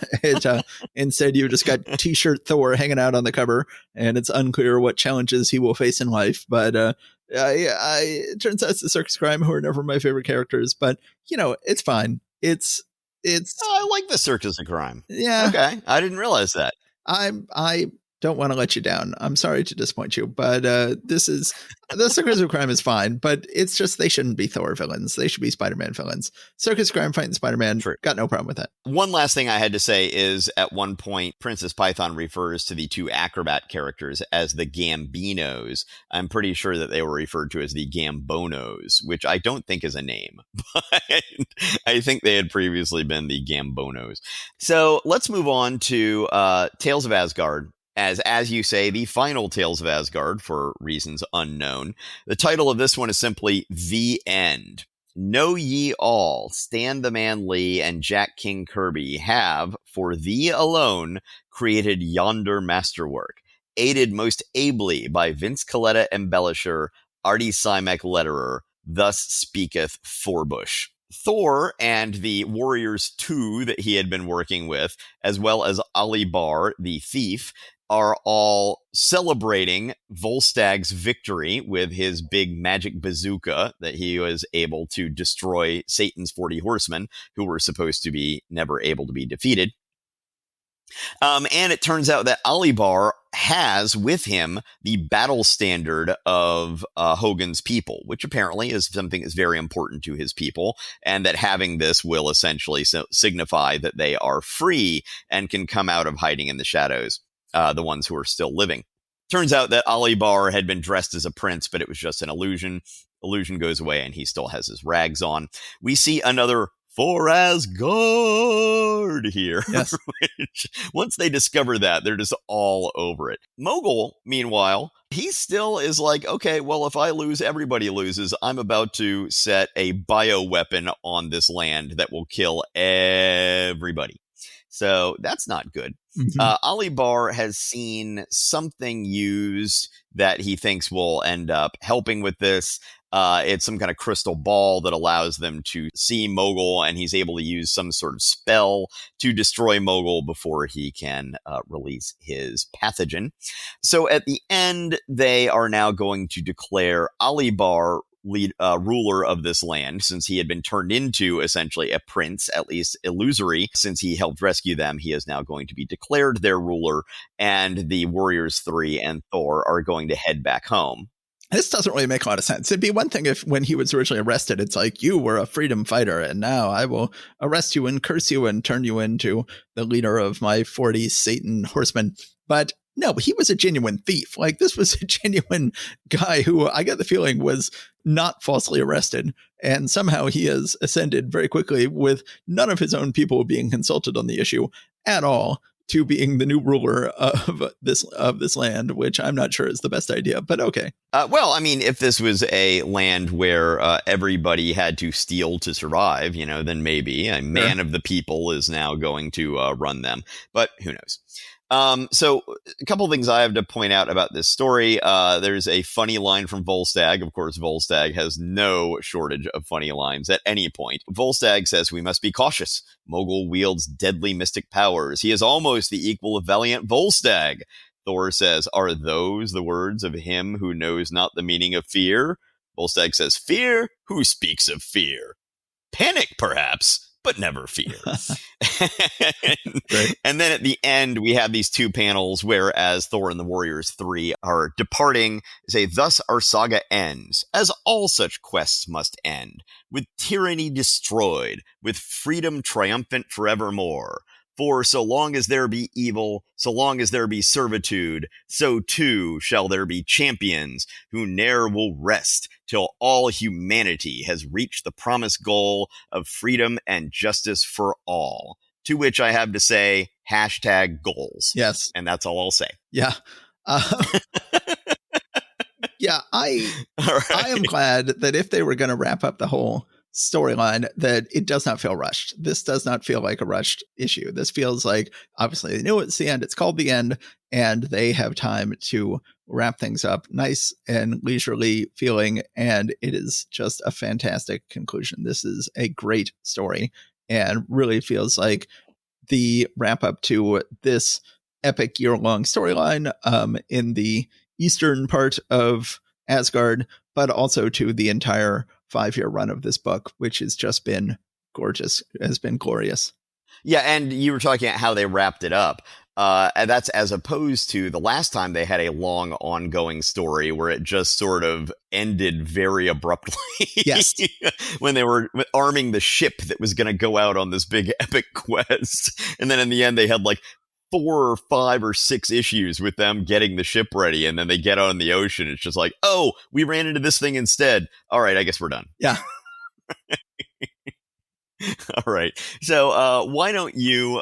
[SPEAKER 1] Instead, you just got T-shirt Thor hanging out on the cover, and it's unclear what challenges he will face in life, but it turns out it's the Circus of Crime, who are never my favorite characters, but it's fine. It's.
[SPEAKER 2] I like the Circus of Crime.
[SPEAKER 1] Yeah.
[SPEAKER 2] Okay, I didn't realize that.
[SPEAKER 1] I don't want to let you down. I'm sorry to disappoint you, but this is the Circus of Crime is fine, but it's just they shouldn't be Thor villains. They should be Spider-Man villains. Circus of Crime fighting Spider-Man.
[SPEAKER 2] True.
[SPEAKER 1] Got no problem with that.
[SPEAKER 2] One last thing I had to say is at one point, Princess Python refers to the two acrobat characters as the Gambinos. I'm pretty sure that they were referred to as the Gambonos, which I don't think is a name, but I think they had previously been the Gambonos. So let's move on to Tales of Asgard. As you say, the final Tales of Asgard for reasons unknown. The title of this one is simply The End. Know ye all, Stan the Man Lee and Jack King Kirby have, for thee alone, created yonder masterwork, aided most ably by Vince Coletta embellisher, Artie Simek letterer, thus speaketh Thorbush. Thor and the Warriors 2 that he had been working with, as well as Ali Bar, the thief, are all celebrating Volstag's victory with his big magic bazooka that he was able to destroy Satan's 40 horsemen, who were supposed to be never able to be defeated. And it turns out that Alibar has with him the battle standard of Hogan's people, which apparently is something that's very important to his people, and that having this will essentially signify that they are free and can come out of hiding in the shadows. The ones who are still living. Turns out that Ali Bar had been dressed as a prince, but it was just an illusion. Illusion goes away and he still has his rags on. We see another For Asgard here.
[SPEAKER 1] Yes.
[SPEAKER 2] Which, once they discover that, they're just all over it. Mogul, meanwhile, he still is like, okay, well, if I lose, everybody loses. I'm about to set a bioweapon on this land that will kill everybody. So that's not good.
[SPEAKER 1] Mm-hmm.
[SPEAKER 2] Ali Bar has seen something used that he thinks will end up helping with this. It's some kind of crystal ball that allows them to see Mogul, and he's able to use some sort of spell to destroy Mogul before he can release his pathogen. So at the end, they are now going to declare Ali Bar ruler of this land, since he had been turned into essentially a prince, at least illusory. Since he helped rescue them, he is now going to be declared their ruler, and the Warriors 3 and Thor are going to head back home.
[SPEAKER 1] This doesn't really make a lot of sense. It'd be one thing if when he was originally arrested, it's like, you were a freedom fighter, and now I will arrest you and curse you and turn you into the leader of my 40 Satan horsemen. But no, he was a genuine thief. Like, this was a genuine guy who I get the feeling was not falsely arrested. And somehow he has ascended very quickly with none of his own people being consulted on the issue at all, to being the new ruler of this land, which I'm not sure is the best idea, but okay.
[SPEAKER 2] Well, I mean, if this was a land where everybody had to steal to survive, then maybe a man of the people is now going to run them. But who knows? So a couple of things I have to point out about this story. There's a funny line from Volstagg. Of course, Volstagg has no shortage of funny lines at any point. Volstagg says, "We must be cautious. Mogul wields deadly mystic powers. He is almost the equal of valiant Volstagg." Thor says, "Are those the words of him who knows not the meaning of fear?" Volstagg says, "Fear? Who speaks of fear? Panic, perhaps, but never fear."
[SPEAKER 1] Right.
[SPEAKER 2] And then at the end, we have these two panels where, as Thor and the Warriors 3 are departing, say, "Thus our saga ends, as all such quests must end, with tyranny destroyed, with freedom triumphant forevermore. For so long as there be evil, so long as there be servitude, so too shall there be champions who ne'er will rest till all humanity has reached the promised goal of freedom and justice for all." To which I have to say, #goals.
[SPEAKER 1] Yes.
[SPEAKER 2] And that's all I'll say.
[SPEAKER 1] Yeah. Yeah, I am glad that if they were going to wrap up the whole storyline, that it does not feel rushed. This does not feel like a rushed issue. This feels like, obviously, they knew it's the end. It's called the end, and they have time to wrap things up nice and leisurely feeling, and it is just a fantastic conclusion. This is a great story and really feels like the wrap up to this epic year-long storyline in the eastern part of Asgard, but also to the entire 5-year run of this book, which has just been gorgeous, has been glorious.
[SPEAKER 2] Yeah, and you were talking about how they wrapped it up. And that's as opposed to the last time they had a long ongoing story where it just sort of ended very abruptly.
[SPEAKER 1] Yes.
[SPEAKER 2] When they were arming the ship that was going to go out on this big epic quest. And then in the end, they had like 4 or 5 or 6 issues with them getting the ship ready. And then they get out in the ocean. It's just like, oh, we ran into this thing instead. All right, I guess we're done.
[SPEAKER 1] Yeah.
[SPEAKER 2] All right. So why don't you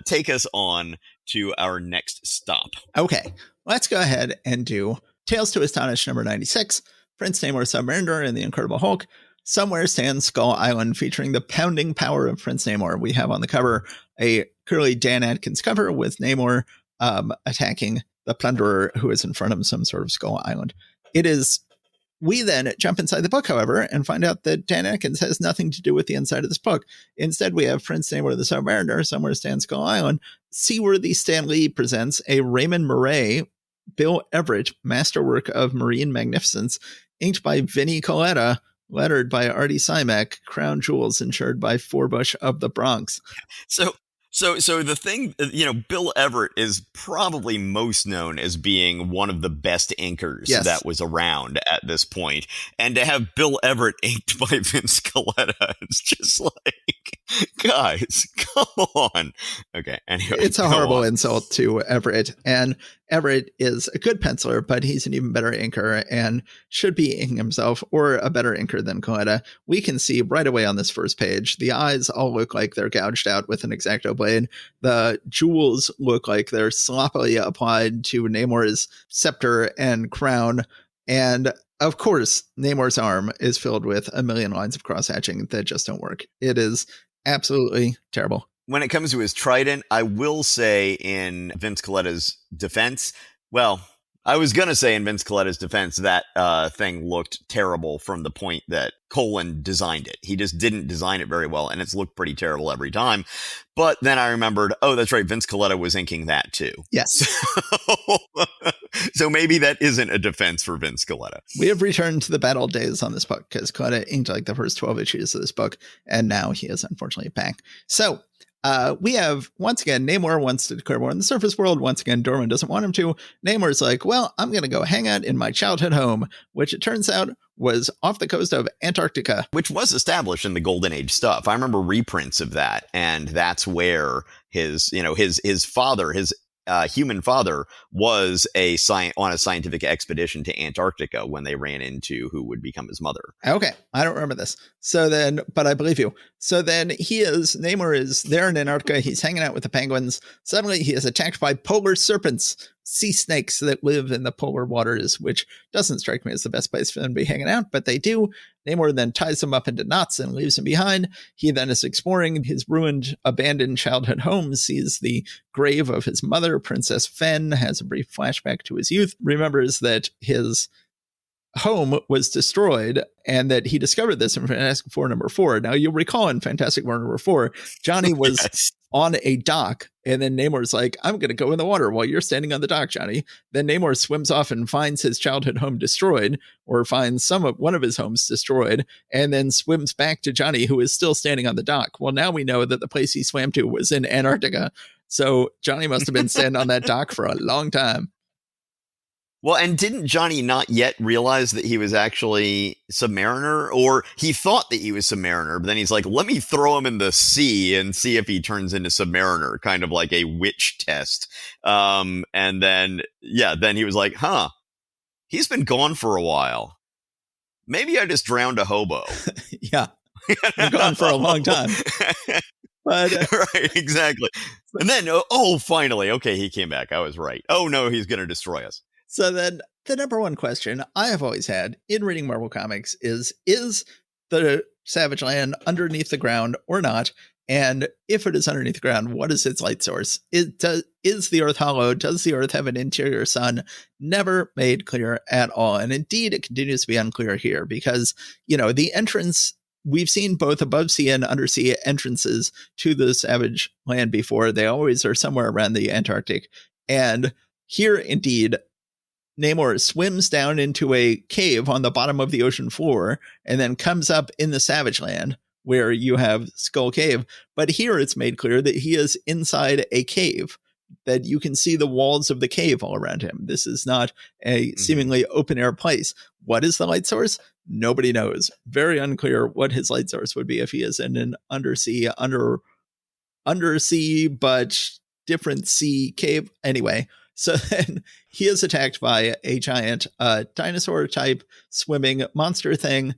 [SPEAKER 2] take us on to our next stop?
[SPEAKER 1] Okay. Let's go ahead and do Tales to Astonish number 96, Prince Namor, Submariner, and the Incredible Hulk. Somewhere stands Skull Island, featuring the pounding power of Prince Namor. We have on the cover a clearly Dan Atkins cover with Namor attacking the plunderer who is in front of some sort of Skull Island. We then jump inside the book, however, and find out that Dan Atkins has nothing to do with the inside of this book. Instead, we have Prince Namor the Submariner, Somewhere Stands Skull Island. Seaworthy Stan Lee presents a Raymond Murray, Bill Everett masterwork of marine magnificence, inked by Vinnie Coletta, lettered by Artie Simek, crown jewels insured by Forbush of the Bronx.
[SPEAKER 2] So the thing, Bill Everett is probably most known as being one of the best inkers that was around at this point. And to have Bill Everett inked by Vince Coletta, it's just like, guys, come on. Okay, anyway.
[SPEAKER 1] It's a horrible insult to Everett. And Everett is a good penciler, but he's an even better inker and should be inking himself, or a better inker than Coletta. We can see right away on this first page, the eyes all look like they're gouged out with an X-Acto blade. The jewels look like they're sloppily applied to Namor's scepter and crown. And of course, Namor's arm is filled with a million lines of cross-hatching that just don't work. It is absolutely terrible.
[SPEAKER 2] When it comes to his trident, I will say in Vince Coletta's defense, I was going to say in Vince Coletta's defense, that thing looked terrible from the point that Colin designed it. He just didn't design it very well, and it's looked pretty terrible every time. But then I remembered, oh, that's right, Vince Coletta was inking that too.
[SPEAKER 1] Yes.
[SPEAKER 2] So maybe that isn't a defense for Vince Coletta.
[SPEAKER 1] We have returned to the bad old days on this book, because Coletta inked like the first 12 issues of this book, and now he is unfortunately back. So we have, once again, Namor wants to declare war on the surface world. Once again, Dorman doesn't want him to. Namor's like, well, I'm going to go hang out in my childhood home, which it turns out was off the coast of Antarctica.
[SPEAKER 2] Which was established in the Golden Age stuff. I remember reprints of that, and that's where his father, his human father, was on a scientific expedition to Antarctica when they ran into who would become his mother.
[SPEAKER 1] Okay, I don't remember this. So then, but I believe you. So then Namor is there in Antarctica. He's hanging out with the penguins. Suddenly he is attacked by polar serpents, sea snakes that live in the polar waters, which doesn't strike me as the best place for them to be hanging out, but they do. Namor then ties them up into knots and leaves them behind. He then is exploring his ruined, abandoned childhood home, sees the grave of his mother, Princess Fen, has a brief flashback to his youth, remembers that his home was destroyed and that he discovered this in Fantastic Four #4. Now, you'll recall in Fantastic Four #4, Johnny was on a dock, and then Namor's like, I'm going to go in the water while you're standing on the dock, Johnny. Then Namor swims off and finds his childhood home destroyed, or finds one of his homes destroyed, and then swims back to Johnny, who is still standing on the dock. Well, now we know that the place he swam to was in Antarctica. So Johnny must have been standing on that dock for a long time.
[SPEAKER 2] Well, and didn't Johnny not yet realize that he was actually Submariner? Or he thought that he was Submariner, but then he's like, let me throw him in the sea and see if he turns into Submariner, kind of like a witch test. And then he was like, he's been gone for a while. Maybe I just drowned a hobo.
[SPEAKER 1] Yeah, been gone for a long time. But
[SPEAKER 2] right, exactly. And then, finally, okay, he came back. I was right. Oh, no, he's going to destroy us.
[SPEAKER 1] So then the number one question I have always had in reading Marvel Comics is the Savage Land underneath the ground or not? And if it is underneath the ground, what is its light source? Is the Earth hollow? Does the Earth have an interior sun? Never made clear at all. And indeed, it continues to be unclear here because, the entrance, we've seen both above sea and undersea entrances to the Savage Land before. They always are somewhere around the Antarctic. And here, indeed, Namor swims down into a cave on the bottom of the ocean floor and then comes up in the Savage Land where you have Skull Cave. But here it's made clear that he is inside a cave, that you can see the walls of the cave all around him. This is not a seemingly open air place. What is the light source? Nobody knows. Very unclear what his light source would be if he is in an undersea, but different sea cave. Anyway. So then he is attacked by a giant dinosaur type swimming monster thing,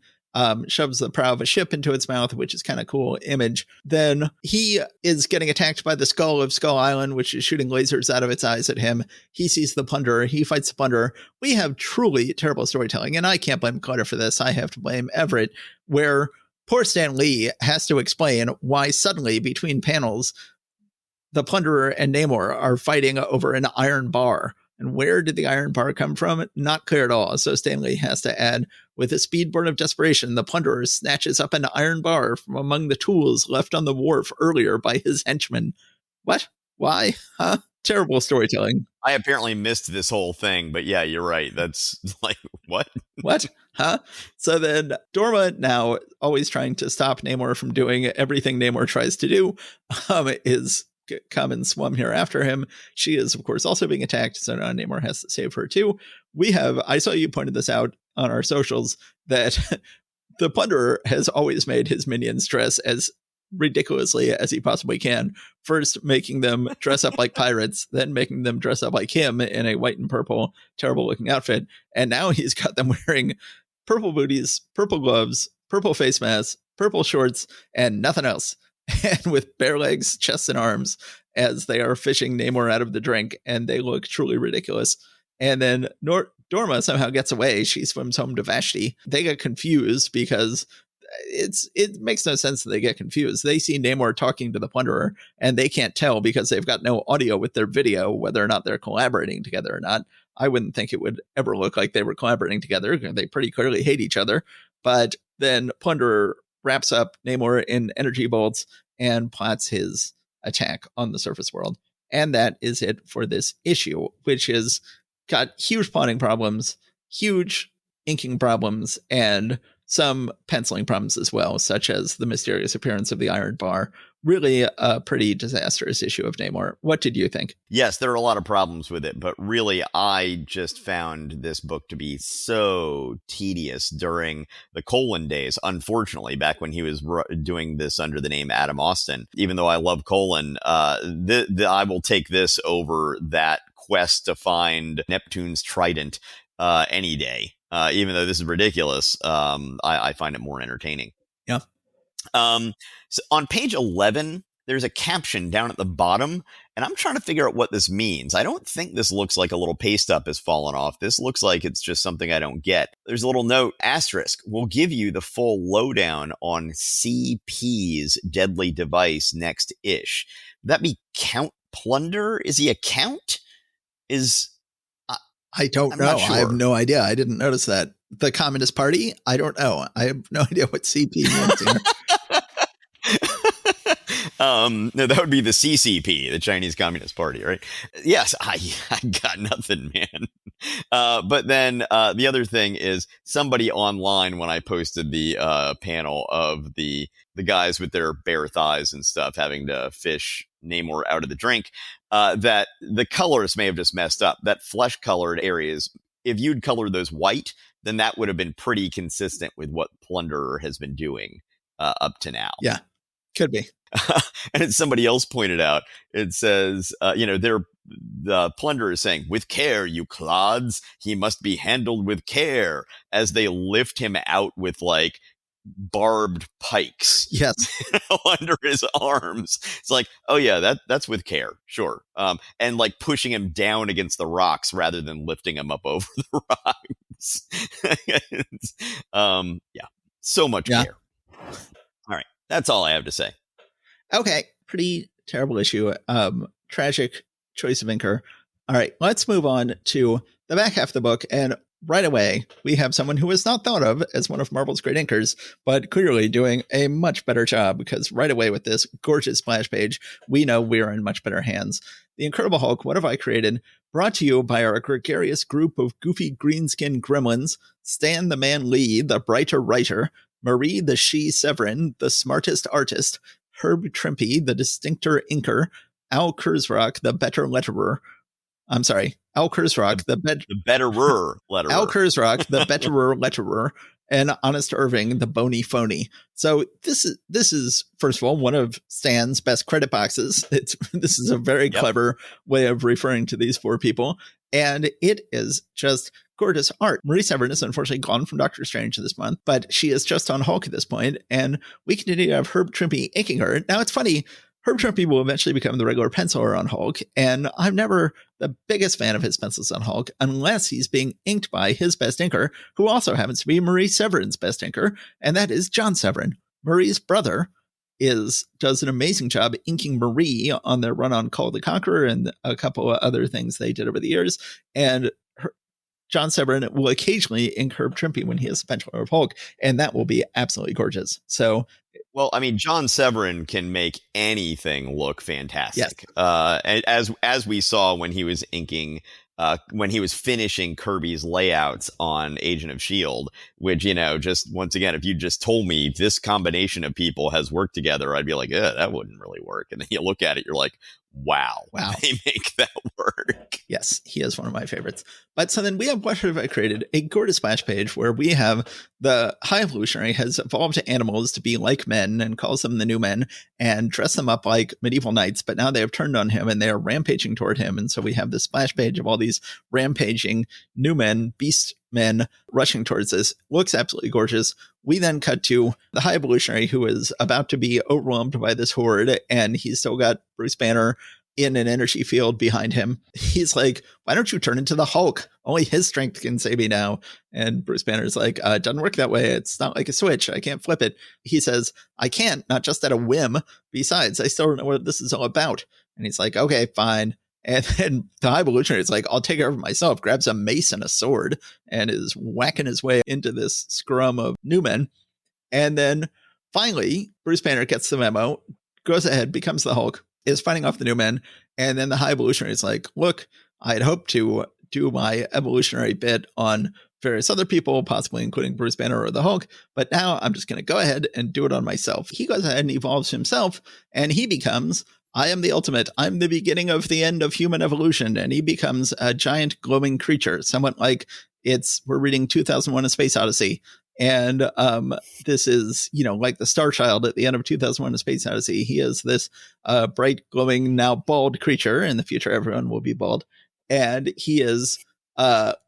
[SPEAKER 1] shoves the prow of a ship into its mouth, which is kind of cool image. Then he is getting attacked by the skull of Skull Island, which is shooting lasers out of its eyes at him. He sees the Plunderer. He fights the Plunderer. We have truly terrible storytelling, and I can't blame Clutter for this. I have to blame Everett, where poor Stan Lee has to explain why suddenly between panels the Plunderer and Namor are fighting over an iron bar. And where did the iron bar come from? Not clear at all. So Stanley has to add, with a speedboard of desperation, the Plunderer snatches up an iron bar from among the tools left on the wharf earlier by his henchmen. What? Why? Huh? Terrible storytelling.
[SPEAKER 2] I apparently missed this whole thing, but yeah, you're right. That's like, what?
[SPEAKER 1] What? Huh? So then Dorma, now always trying to stop Namor from doing everything Namor tries to do, is come and swum here after him. She is, of course, also being attacked, so now Namor has to save her too. I saw you pointed this out on our socials, that the Plunderer has always made his minions dress as ridiculously as he possibly can. First making them dress up like pirates, then making them dress up like him in a white and purple, terrible looking outfit. And now he's got them wearing purple booties, purple gloves, purple face masks, purple shorts, and nothing else. And with bare legs, chests, and arms as they are fishing Namor out of the drink, and they look truly ridiculous. And then Dorma somehow gets away. She swims home to Vashti. They get confused because it makes no sense that they get confused. They see Namor talking to the Plunderer, and they can't tell because they've got no audio with their video whether or not they're collaborating together or not. I wouldn't think it would ever look like they were collaborating together. They pretty clearly hate each other. But then Plunderer wraps up Namor in energy bolts and plots his attack on the surface world. And that is it for this issue, which has got huge plotting problems, huge inking problems, and some penciling problems as well, such as the mysterious appearance of the iron bar, really a pretty disastrous issue of Namor. What did you think?
[SPEAKER 2] Yes, there are a lot of problems with it, but really, I just found this book to be so tedious during the Colin days. Unfortunately, back when he was doing this under the name Adam Austin, even though I love Colin, I will take this over that quest to find Neptune's trident any day. Even though this is ridiculous, I find it more entertaining.
[SPEAKER 1] Yeah.
[SPEAKER 2] So on page 11, there's a caption down at the bottom, and I'm trying to figure out what this means. I don't think this looks like a little paste up has fallen off. This looks like it's just something I don't get. There's a little note, asterisk, will give you the full lowdown on CP's deadly device next ish. Would that be Count Plunder? Is he a count?
[SPEAKER 1] I don't know. Sure. I have no idea. I didn't notice that. The Communist Party? I don't know. I have no idea what CP means here.
[SPEAKER 2] No, that would be the CCP, the Chinese Communist Party, right? Yes, I got nothing, man. But then the other thing is somebody online, when I posted the panel of the guys with their bare thighs and stuff having to fish Namor out of the drink, that the colors may have just messed up. That flesh-colored areas, if you'd colored those white, then that would have been pretty consistent with what Plunderer has been doing up to now.
[SPEAKER 1] Yeah, could be.
[SPEAKER 2] And as somebody else pointed out, it says, the Plunderer is saying, with care, you clods, he must be handled with care, as they lift him out with like barbed pikes.
[SPEAKER 1] Yes.
[SPEAKER 2] Under his arms. It's like, oh yeah, that's with care. Sure. And like pushing him down against the rocks rather than lifting him up over the rocks. Yeah. So much care. All right. That's all I have to say.
[SPEAKER 1] Okay. Pretty terrible issue. Tragic choice of inker. All right. Let's move on to the back half of the book. And right away, we have someone who is not thought of as one of Marvel's great inkers, but clearly doing a much better job, because right away with this gorgeous splash page, we know we're in much better hands. The Incredible Hulk, What Have I Created? Brought to you by our gregarious group of goofy green-skinned gremlins, Stan the Man Lee, the brighter writer, Marie the She Severin, the smartest artist, Herb Trimpe, the distincter inker, Al Kurzrock, the better letterer. I'm sorry, Al Kurzrock, the betterer letterer. Al Kurzrock, the betterer letterer, and Honest Irving, the bony phony. So this is first of all one of Stan's best credit boxes. This is a very clever way of referring to these four people, and it is just gorgeous art. Marie Severin is unfortunately gone from Doctor Strange this month, but she is just on Hulk at this point, and we continue to have Herb Trimpe inking her. Now it's funny. Herb Trimpe will eventually become the regular penciler on Hulk, and I'm never the biggest fan of his pencils on Hulk unless he's being inked by his best inker, who also happens to be Marie Severin's best inker, and that is John Severin. Marie's brother does an amazing job inking Marie on their run on Call of the Conqueror and a couple of other things they did over the years, and John Severin will occasionally ink Herb Trimpe when he is the penciler of Hulk, and that will be absolutely gorgeous. So,
[SPEAKER 2] well, I mean, John Severin can make anything look fantastic. Yes. As we saw when he was inking, when he was finishing Kirby's layouts on Agent of S.H.I.E.L.D., which, just once again, if you just told me this combination of people has worked together, I'd be like, that wouldn't really work. And then you look at it, you're like, wow, they make that work.
[SPEAKER 1] Yes, he is one of my favorites. But so then we have What Have I Created? A gorgeous splash page where we have the High Evolutionary has evolved animals to be like men and calls them the new men and dress them up like medieval knights. But now they have turned on him and they are rampaging toward him. And so we have this splash page of all these rampaging new men, beast men rushing towards this. Looks absolutely gorgeous. We then cut to the High Evolutionary, who is about to be overwhelmed by this horde, and he's still got Bruce Banner in an energy field behind him. He's like, why don't you turn into the Hulk? Only his strength can save me now. And Bruce Banner's like, it doesn't work that way. It's not like a switch. I can't flip it. He says, I can't, not just at a whim. Besides, I still don't know what this is all about. And he's like, okay, fine. And then the High Evolutionary is like, I'll take care of it myself, grabs a mace and a sword and is whacking his way into this scrum of new men. And then finally, Bruce Banner gets the memo, goes ahead, becomes the Hulk, is fighting off the new men. And then the High Evolutionary is like, look, I had hoped to do my evolutionary bit on various other people, possibly including Bruce Banner or the Hulk. But now I'm just going to go ahead and do it on myself. He goes ahead and evolves himself, and he becomes, I am the ultimate. I'm the beginning of the end of human evolution. And he becomes a giant glowing creature, somewhat like we're reading 2001: A Space Odyssey. And this is, like the Star Child at the end of 2001: A Space Odyssey. He is this bright, glowing, now bald creature. In the future, everyone will be bald. And he is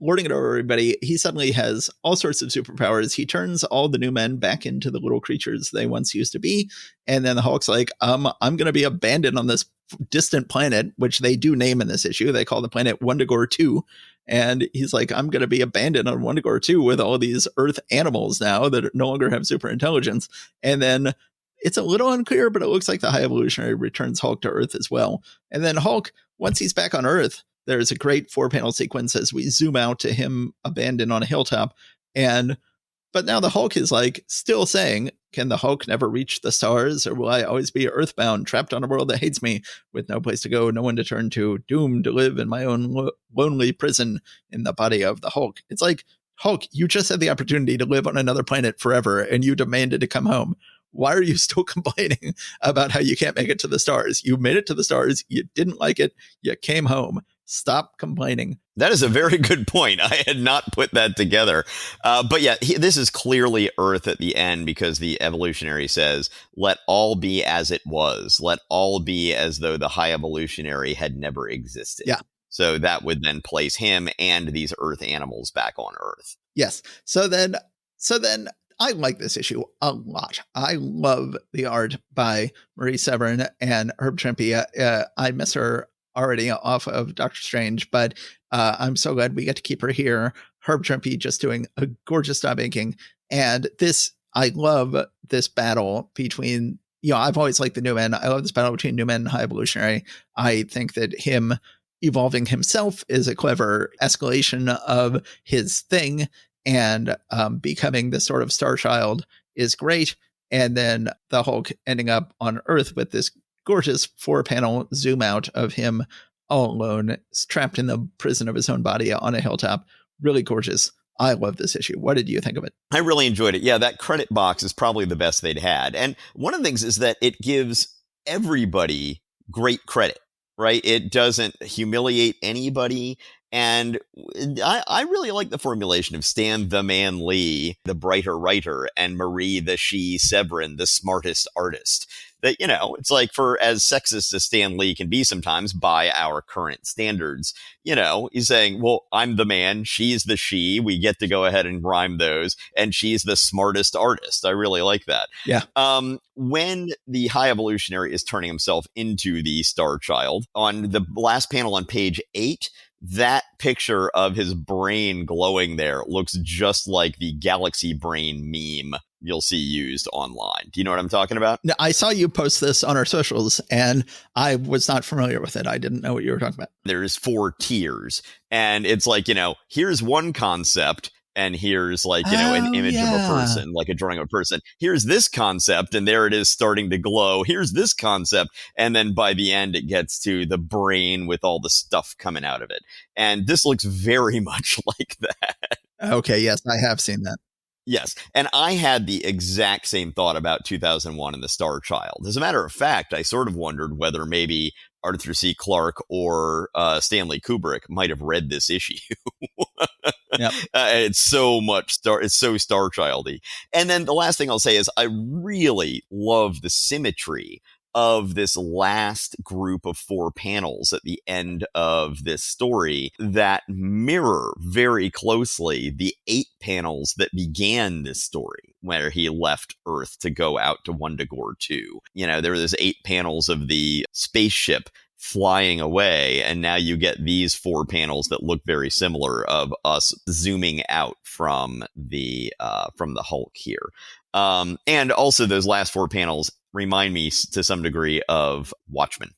[SPEAKER 1] lording it over everybody. He suddenly has all sorts of superpowers. He turns all the new men back into the little creatures they once used to be. And then the Hulk's like, I'm going to be abandoned on this distant planet, which they do name in this issue. They call the planet Wundagore 2. And he's like, I'm going to be abandoned on Wundagore 2 with all these Earth animals now that no longer have super intelligence. And then it's a little unclear, but it looks like the High Evolutionary returns Hulk to Earth as well. And then Hulk, once he's back on Earth, there's a great 4-panel sequence as we zoom out to him abandoned on a hilltop. But now the Hulk is like still saying, can the Hulk never reach the stars, or will I always be earthbound, trapped on a world that hates me, with no place to go, no one to turn to, doomed to live in my own lonely prison in the body of the Hulk? It's like, Hulk, you just had the opportunity to live on another planet forever, and you demanded to come home. Why are you still complaining about how you can't make it to the stars? You made it to the stars. You didn't like it. You came home. Stop complaining.
[SPEAKER 2] That is a very good point. I had not put that together. But yeah, this is clearly Earth at the end, because the evolutionary says, let all be as it was. Let all be as though the High Evolutionary had never existed.
[SPEAKER 1] Yeah.
[SPEAKER 2] So that would then place him and these Earth animals back on Earth.
[SPEAKER 1] Yes. So then I like this issue a lot. I love the art by Marie Severin and Herb Trimpe. I miss her already off of Doctor Strange, but I'm so glad we get to keep her here. Herb Trimpe just doing a gorgeous job inking. And I love this battle between, I've always liked the New Men. I love this battle between New Men and High Evolutionary. I think that him evolving himself is a clever escalation of his thing, and becoming this sort of Star Child is great. And then the Hulk ending up on Earth with this gorgeous 4-panel zoom out of him all alone, trapped in the prison of his own body on a hilltop. Really gorgeous. I love this issue. What did you think of it?
[SPEAKER 2] I really enjoyed it. Yeah, that credit box is probably the best they'd had. And one of the things is that it gives everybody great credit, right? It doesn't humiliate anybody. And I really like the formulation of Stan the Man Lee, the brighter writer, and Marie the She Severin, the smartest artist. That, it's like, for as sexist as Stan Lee can be sometimes by our current standards, he's saying, well, I'm the man, she's the she, we get to go ahead and rhyme those, and she's the smartest artist. I really like that.
[SPEAKER 1] Yeah.
[SPEAKER 2] When the High Evolutionary is turning himself into the Star Child, on the last panel on page 8, that picture of his brain glowing there looks just like the Galaxy Brain meme you'll see used online. Do you know what I'm talking about?
[SPEAKER 1] No, I saw you post this on our socials, and I was not familiar with it. I didn't know what you were talking about.
[SPEAKER 2] There's 4 tiers, and it's like, here's one concept, and here's like, an image of a person, like a drawing of a person. Here's this concept, and there it is starting to glow. Here's this concept. And then by the end, it gets to the brain with all the stuff coming out of it. And this looks very much like that.
[SPEAKER 1] Okay, yes, I have seen that.
[SPEAKER 2] Yes. And I had the exact same thought about 2001 and the Star Child. As a matter of fact, I sort of wondered whether maybe Arthur C. Clarke or Stanley Kubrick might have read this issue.
[SPEAKER 1] Yep.
[SPEAKER 2] It's so Star Childy. And then the last thing I'll say is I really love the symmetry of this last group of 4 panels at the end of this story that mirror very closely the 8 panels that began this story, where he left Earth to go out to Wundagore 2. There were those 8 panels of the spaceship flying away, and now you get these 4 panels that look very similar of us zooming out from the Hulk here. And also those last 4 panels remind me to some degree of Watchmen.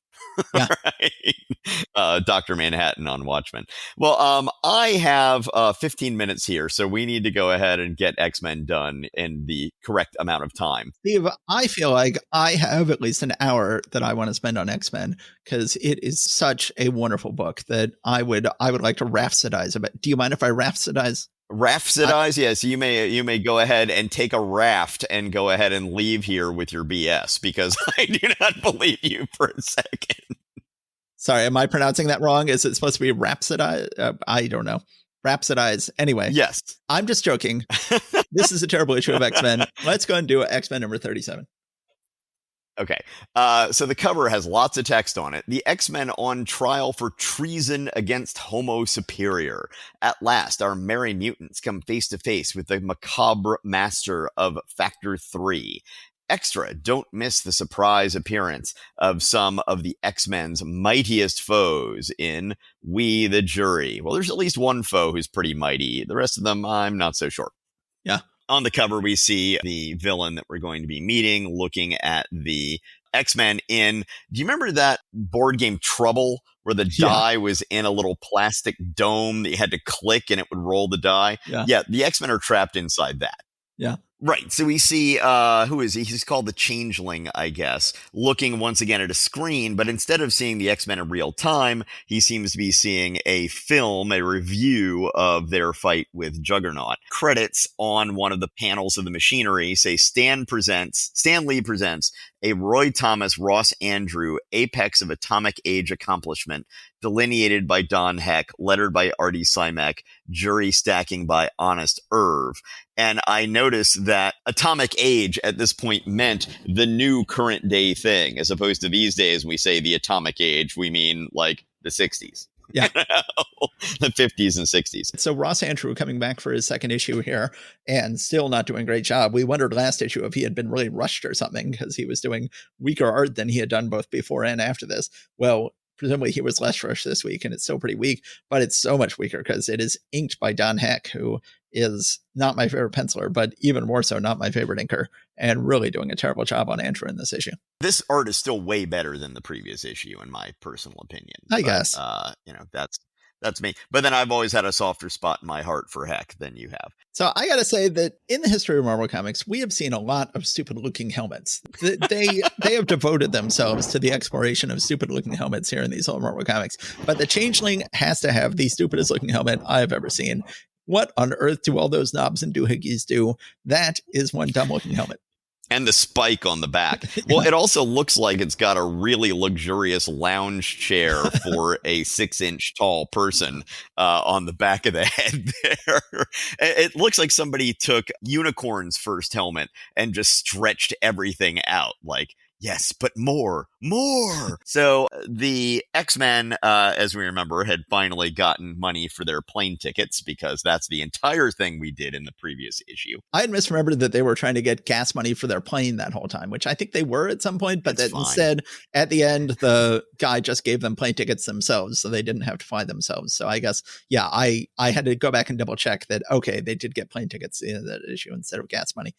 [SPEAKER 1] Yeah.
[SPEAKER 2] Right? Dr. Manhattan on Watchmen. Well, I have 15 minutes here, so we need to go ahead and get X-Men done in the correct amount of time.
[SPEAKER 1] Steve, I feel like I have at least an hour that I want to spend on X-Men because it is such a wonderful book that I would like to rhapsodize a bit. Do you mind if I rhapsodize?
[SPEAKER 2] Rhapsodize? Yes, you may go ahead and take a raft and go ahead and leave here with your BS, because I do not believe you for a second.
[SPEAKER 1] Sorry, am I pronouncing that wrong? Is it supposed to be rhapsodize? I don't know. Rhapsodize. Anyway.
[SPEAKER 2] Yes.
[SPEAKER 1] I'm just joking. This is a terrible issue of X-Men. Let's go and do X-Men number 37.
[SPEAKER 2] Okay, so the cover has lots of text on it. The X-Men on trial for treason against Homo Superior. At last, our merry mutants come face to face with the macabre master of Factor 3. Extra, don't miss the surprise appearance of some of the X-Men's mightiest foes in We the Jury. Well, there's at least one foe who's pretty mighty. The rest of them, I'm not so sure.
[SPEAKER 1] Yeah.
[SPEAKER 2] On the cover, we see the villain that we're going to be meeting looking at the X-Men in... Do you remember that board game Trouble, where the die was in a little plastic dome that you had to click and it would roll the die? Yeah, the X-Men are trapped inside that.
[SPEAKER 1] Yeah.
[SPEAKER 2] Right. So we see, who is he? He's called the Changeling, I guess, looking once again at a screen, but instead of seeing the X-Men in real time, he seems to be seeing a film, a review of their fight with Juggernaut. Credits on one of the panels of the machinery say Stan Lee presents a Roy Thomas Ross Andrew apex of atomic age accomplishment, delineated by Don Heck, lettered by Artie Simek, jury stacking by Honest Irv. And I noticed that atomic age at this point meant the new current day thing, as opposed to these days when we say the atomic age, we mean like the 60s.
[SPEAKER 1] Yeah.
[SPEAKER 2] The 50s and 60s.
[SPEAKER 1] So Ross Andrew coming back for his second issue here and still not doing a great job. We wondered last issue if he had been really rushed or something because he was doing weaker art than he had done both before and after this. Well, presumably he was less rushed this week and it's still pretty weak, but it's so much weaker because it is inked by Don Heck, who is not my favorite penciler, but even more so not my favorite inker, and really doing a terrible job on Andrew in this issue.
[SPEAKER 2] This art is still way better than the previous issue, in my personal opinion.
[SPEAKER 1] I guess.
[SPEAKER 2] That's me. But then I've always had a softer spot in my heart for Heck than you have.
[SPEAKER 1] So I got to say that in the history of Marvel Comics, we have seen a lot of stupid looking helmets. They have devoted themselves to the exploration of stupid looking helmets here in these old Marvel Comics. But the Changeling has to have the stupidest looking helmet I've ever seen. What on earth do all those knobs and doohickeys do? That is one dumb looking helmet.
[SPEAKER 2] And the spike on the back. Well, it also looks like it's got a really luxurious lounge chair for a 6-inch tall person on the back of the head there. It looks like somebody took Unicorn's first helmet and just stretched everything out. Like, yes, but more. So the X-Men, as we remember, had finally gotten money for their plane tickets, because that's the entire thing we did in the previous issue.
[SPEAKER 1] I had misremembered that they were trying to get gas money for their plane that whole time, which I think they were at some point, but that instead, at the end, the guy just gave them plane tickets themselves, so they didn't have to fly themselves. So I guess, yeah, I had to go back and double check that, okay, they did get plane tickets in that issue instead of gas money.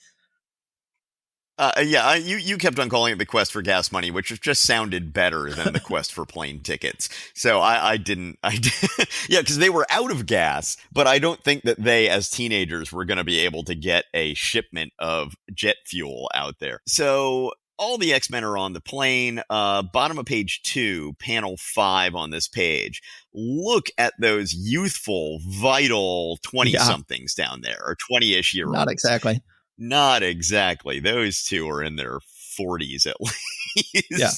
[SPEAKER 2] You kept on calling it the quest for gas money, which just sounded better than the quest for plane tickets. So I didn't. Yeah, because they were out of gas, but I don't think that they, as teenagers, were going to be able to get a shipment of jet fuel out there. So all the X-Men are on the plane. Bottom of page 2, panel 5 on this page. Look at those youthful, vital 20-somethings down there, or 20-ish year olds.
[SPEAKER 1] Not exactly.
[SPEAKER 2] Those two are in their 40s at least.
[SPEAKER 1] Yeah.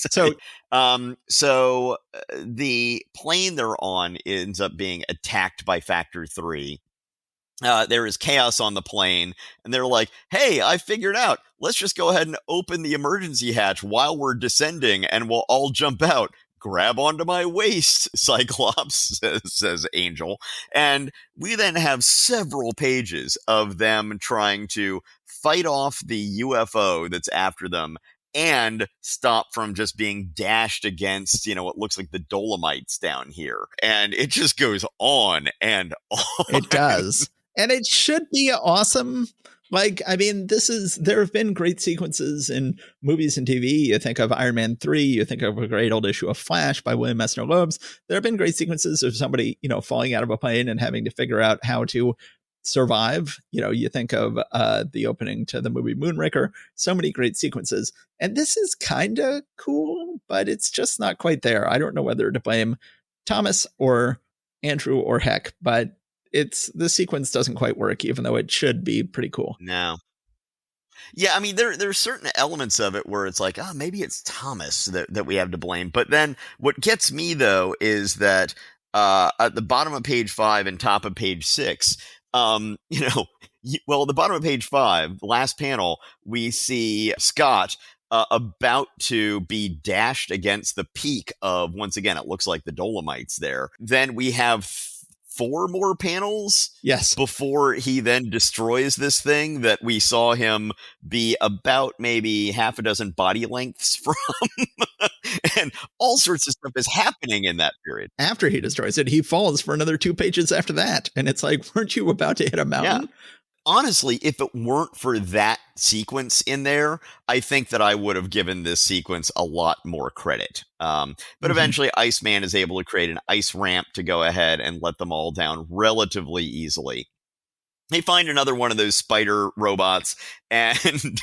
[SPEAKER 2] So the plane they're on ends up being attacked by Factor 3. There is chaos on the plane, and they're like, hey, I figured out. Let's just go ahead and open the emergency hatch while we're descending, and we'll all jump out. Grab onto my waist, Cyclops, says Angel. And we then have several pages of them trying to fight off the UFO that's after them and stop from just being dashed against, what looks like the Dolomites down here. And it just goes on and on.
[SPEAKER 1] It does. And it should be awesome, Like, I mean, there have been great sequences in movies and TV. You think of Iron Man 3, you think of a great old issue of Flash by William Messner Loebs. There have been great sequences of somebody, falling out of a plane and having to figure out how to survive. You think of the opening to the movie Moonraker. So many great sequences. And this is kind of cool, but it's just not quite there. I don't know whether to blame Thomas or Andrew or Heck, but the sequence doesn't quite work, even though it should be pretty cool.
[SPEAKER 2] No. Yeah, I mean, there's certain elements of it where it's like, oh, maybe it's Thomas that we have to blame. But then what gets me, though, is that at the bottom of page 5 and top of page 6, at the bottom of page 5, the last panel, we see Scott about to be dashed against the peak of, once again, it looks like the Dolomites there. Then we have 4 more panels before he then destroys this thing that we saw him be about maybe half a dozen body lengths from. And all sorts of stuff is happening in that period.
[SPEAKER 1] After he destroys it, he falls for another 2 pages after that. And it's like, weren't you about to hit a mountain?
[SPEAKER 2] Yeah. Honestly, if it weren't for that sequence in there, I think that I would have given this sequence a lot more credit. But eventually, Iceman is able to create an ice ramp to go ahead and let them all down relatively easily. They find another one of those spider robots, and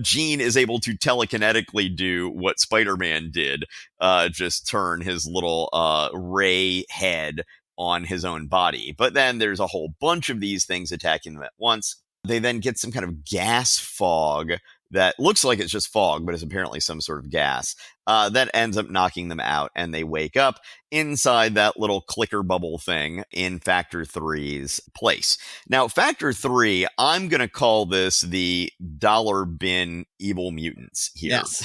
[SPEAKER 2] Jean is able to telekinetically do what Spider-Man did, just turn his little ray head on his own body. But then there's a whole bunch of these things attacking them at once. They then get some kind of gas fog that looks like it's just fog, but is apparently some sort of gas that ends up knocking them out, and they wake up inside that little clicker bubble thing in Factor 3's place. Now, Factor 3, I'm going to call this the dollar bin evil mutants here.
[SPEAKER 1] Yes.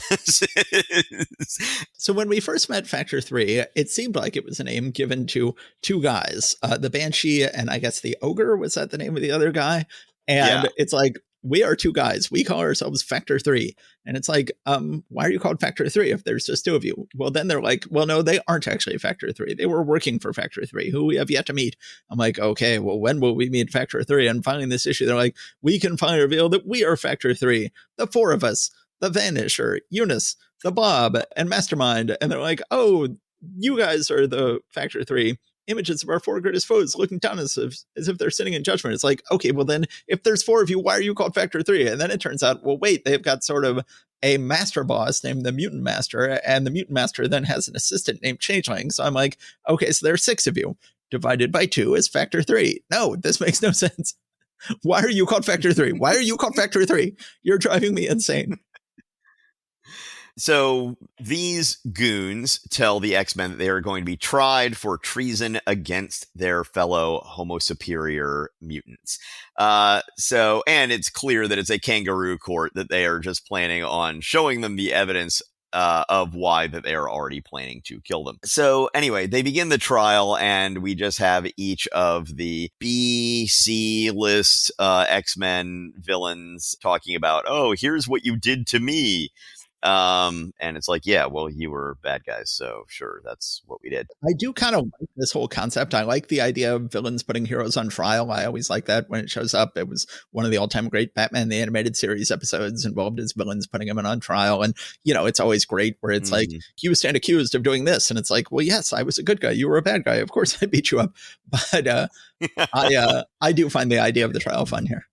[SPEAKER 1] So when we first met Factor 3, it seemed like it was a name given to 2 guys, the Banshee and I guess the Ogre. Was that the name of the other guy? And It's like, we are 2 guys. We call ourselves Factor 3. And it's like, why are you called Factor 3 if there's just 2 of you? Well, then they're like, well, no, they aren't actually Factor 3. They were working for Factor 3, who we have yet to meet. I'm like, okay, well, when will we meet Factor 3? And finally in this issue, they're like, we can finally reveal that we are Factor 3. The 4 of us, the Vanisher, Eunice, the Bob, and Mastermind. And they're like, oh, you guys are the Factor 3. Images of our 4 greatest foes looking down as if they're sitting in judgment. It's like, okay, well then, if there's 4 of you, why are you called Factor 3? And then it turns out, well, wait, they've got sort of a master boss named the Mutant Master, and the Mutant Master then has an assistant named Changeling. So I'm like, okay, so there are 6 of you. Divided by 2 is Factor 3. No, this makes no sense. Why are you called Factor 3? Why are you called Factor 3? You're driving me insane.
[SPEAKER 2] So these goons tell the X-Men that they are going to be tried for treason against their fellow Homo Superior mutants. And it's clear that it's a kangaroo court, that they are just planning on showing them the evidence of why that they are already planning to kill them. So anyway, they begin the trial, and we just have each of the B, C list X-Men villains talking about, oh, here's what you did to me. And it's like, yeah, well, you were bad guys, so sure, that's what we did.
[SPEAKER 1] I do kind of like this whole concept. I like the idea of villains putting heroes on trial. I always like that when it shows up. It was one of the all-time great Batman the Animated Series episodes involved his villains putting him on trial. And, it's always great where it's like, you stand accused of doing this. And it's like, well, yes, I was a good guy. You were a bad guy. Of course I beat you up. But I do find the idea of the trial fun here.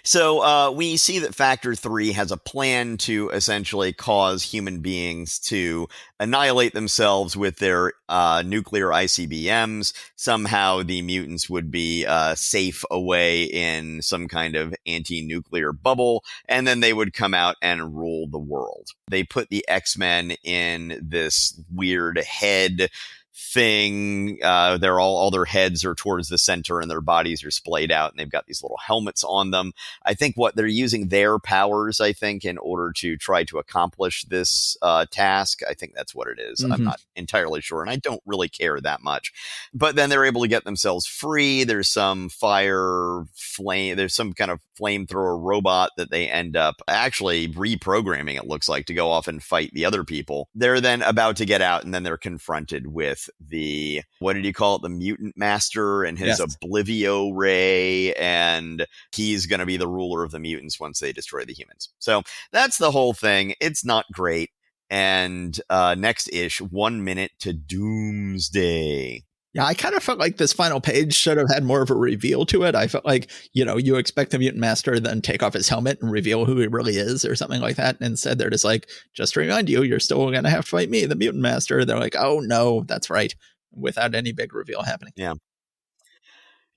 [SPEAKER 2] So we see that Factor 3 has a plan to essentially cause human beings to annihilate themselves with their nuclear ICBMs. Somehow the mutants would be safe away in some kind of anti-nuclear bubble, and then they would come out and rule the world. They put the X-Men in this weird head thing. They're all their heads are towards the center and their bodies are splayed out, and they've got these little helmets on them. I think what they're using their powers, in order to try to accomplish this task. I think that's what it is. I'm not entirely sure, and I don't really care that much. But then they're able to get themselves free. There's some flame. There's some kind of flamethrower robot that they end up actually reprogramming, it looks like, to go off and fight the other people. They're then about to get out, and then they're confronted with with the, what did you call it? The mutant master and his
[SPEAKER 1] Yes.
[SPEAKER 2] Oblivio ray. And he's going to be the ruler of the mutants once they destroy the humans. So that's the whole thing. It's not great. And next ish, 1 minute to Doomsday.
[SPEAKER 1] Yeah, I kind of felt like this final page should have had more of a reveal to it. I felt like, you expect the mutant master then take off his helmet and reveal who he really is or something like that. And instead, they're just like, just to remind you, you're still going to have to fight me, the mutant master. They're like, oh, no, that's right. Without any big reveal happening.
[SPEAKER 2] Yeah.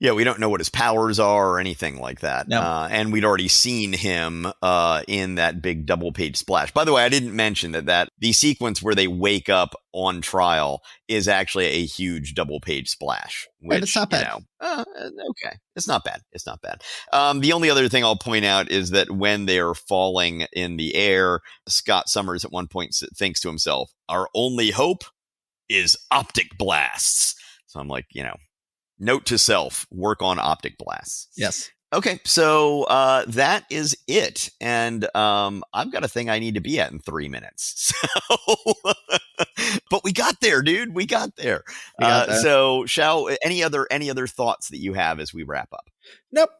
[SPEAKER 2] Yeah, we don't know what his powers are or anything like that.
[SPEAKER 1] No.
[SPEAKER 2] And we'd already seen him in that big double page splash. By the way, I didn't mention that the sequence where they wake up on trial is actually a huge double page splash. Which,
[SPEAKER 1] and it's not bad.
[SPEAKER 2] Okay. It's not bad. It's not bad. The only other thing I'll point out is that when they're falling in the air, Scott Summers at one point thinks to himself, our only hope is optic blasts. So I'm like, note to self, work on optic blasts.
[SPEAKER 1] Yes.
[SPEAKER 2] Okay, so that is it. And I've got a thing I need to be at in 3 minutes. So, but we got there, dude. We got there. So any other thoughts that you have as we wrap up?
[SPEAKER 1] Nope.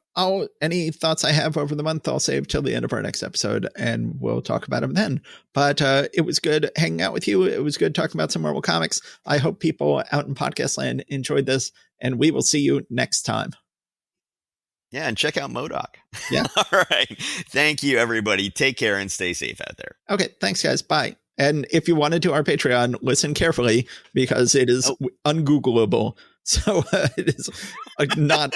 [SPEAKER 1] Any thoughts I have over the month, I'll save till the end of our next episode and we'll talk about them then. But it was good hanging out with you. It was good talking about some Marvel comics. I hope people out in podcast land enjoyed this, and we will see you next time.
[SPEAKER 2] Yeah, and check out MODOK.
[SPEAKER 1] Yeah.
[SPEAKER 2] All right. Thank you, everybody. Take care and stay safe out there.
[SPEAKER 1] Okay. Thanks, guys. Bye. And if you want to do our Patreon, listen carefully because it is ungoogleable. So it is not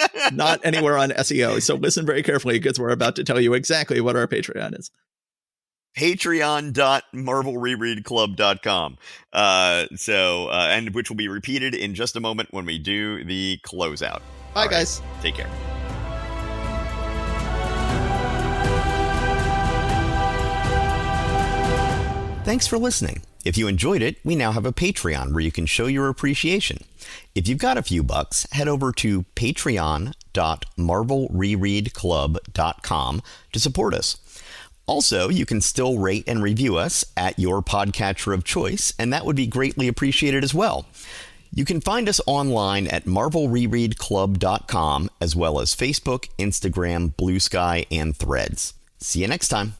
[SPEAKER 1] anywhere on SEO. So listen very carefully because we're about to tell you exactly what our Patreon is.
[SPEAKER 2] Patreon.marvelrereadclub.com. And which will be repeated in just a moment when we do the closeout.
[SPEAKER 1] Bye, guys.
[SPEAKER 2] Take care. Thanks for listening. If you enjoyed it, we now have a Patreon where you can show your appreciation. If you've got a few bucks, head over to patreon.marvelrereadclub.com to support us. Also, you can still rate and review us at your podcatcher of choice, and that would be greatly appreciated as well. You can find us online at marvelrereadclub.com, as well as Facebook, Instagram, Blue Sky, and Threads. See you next time.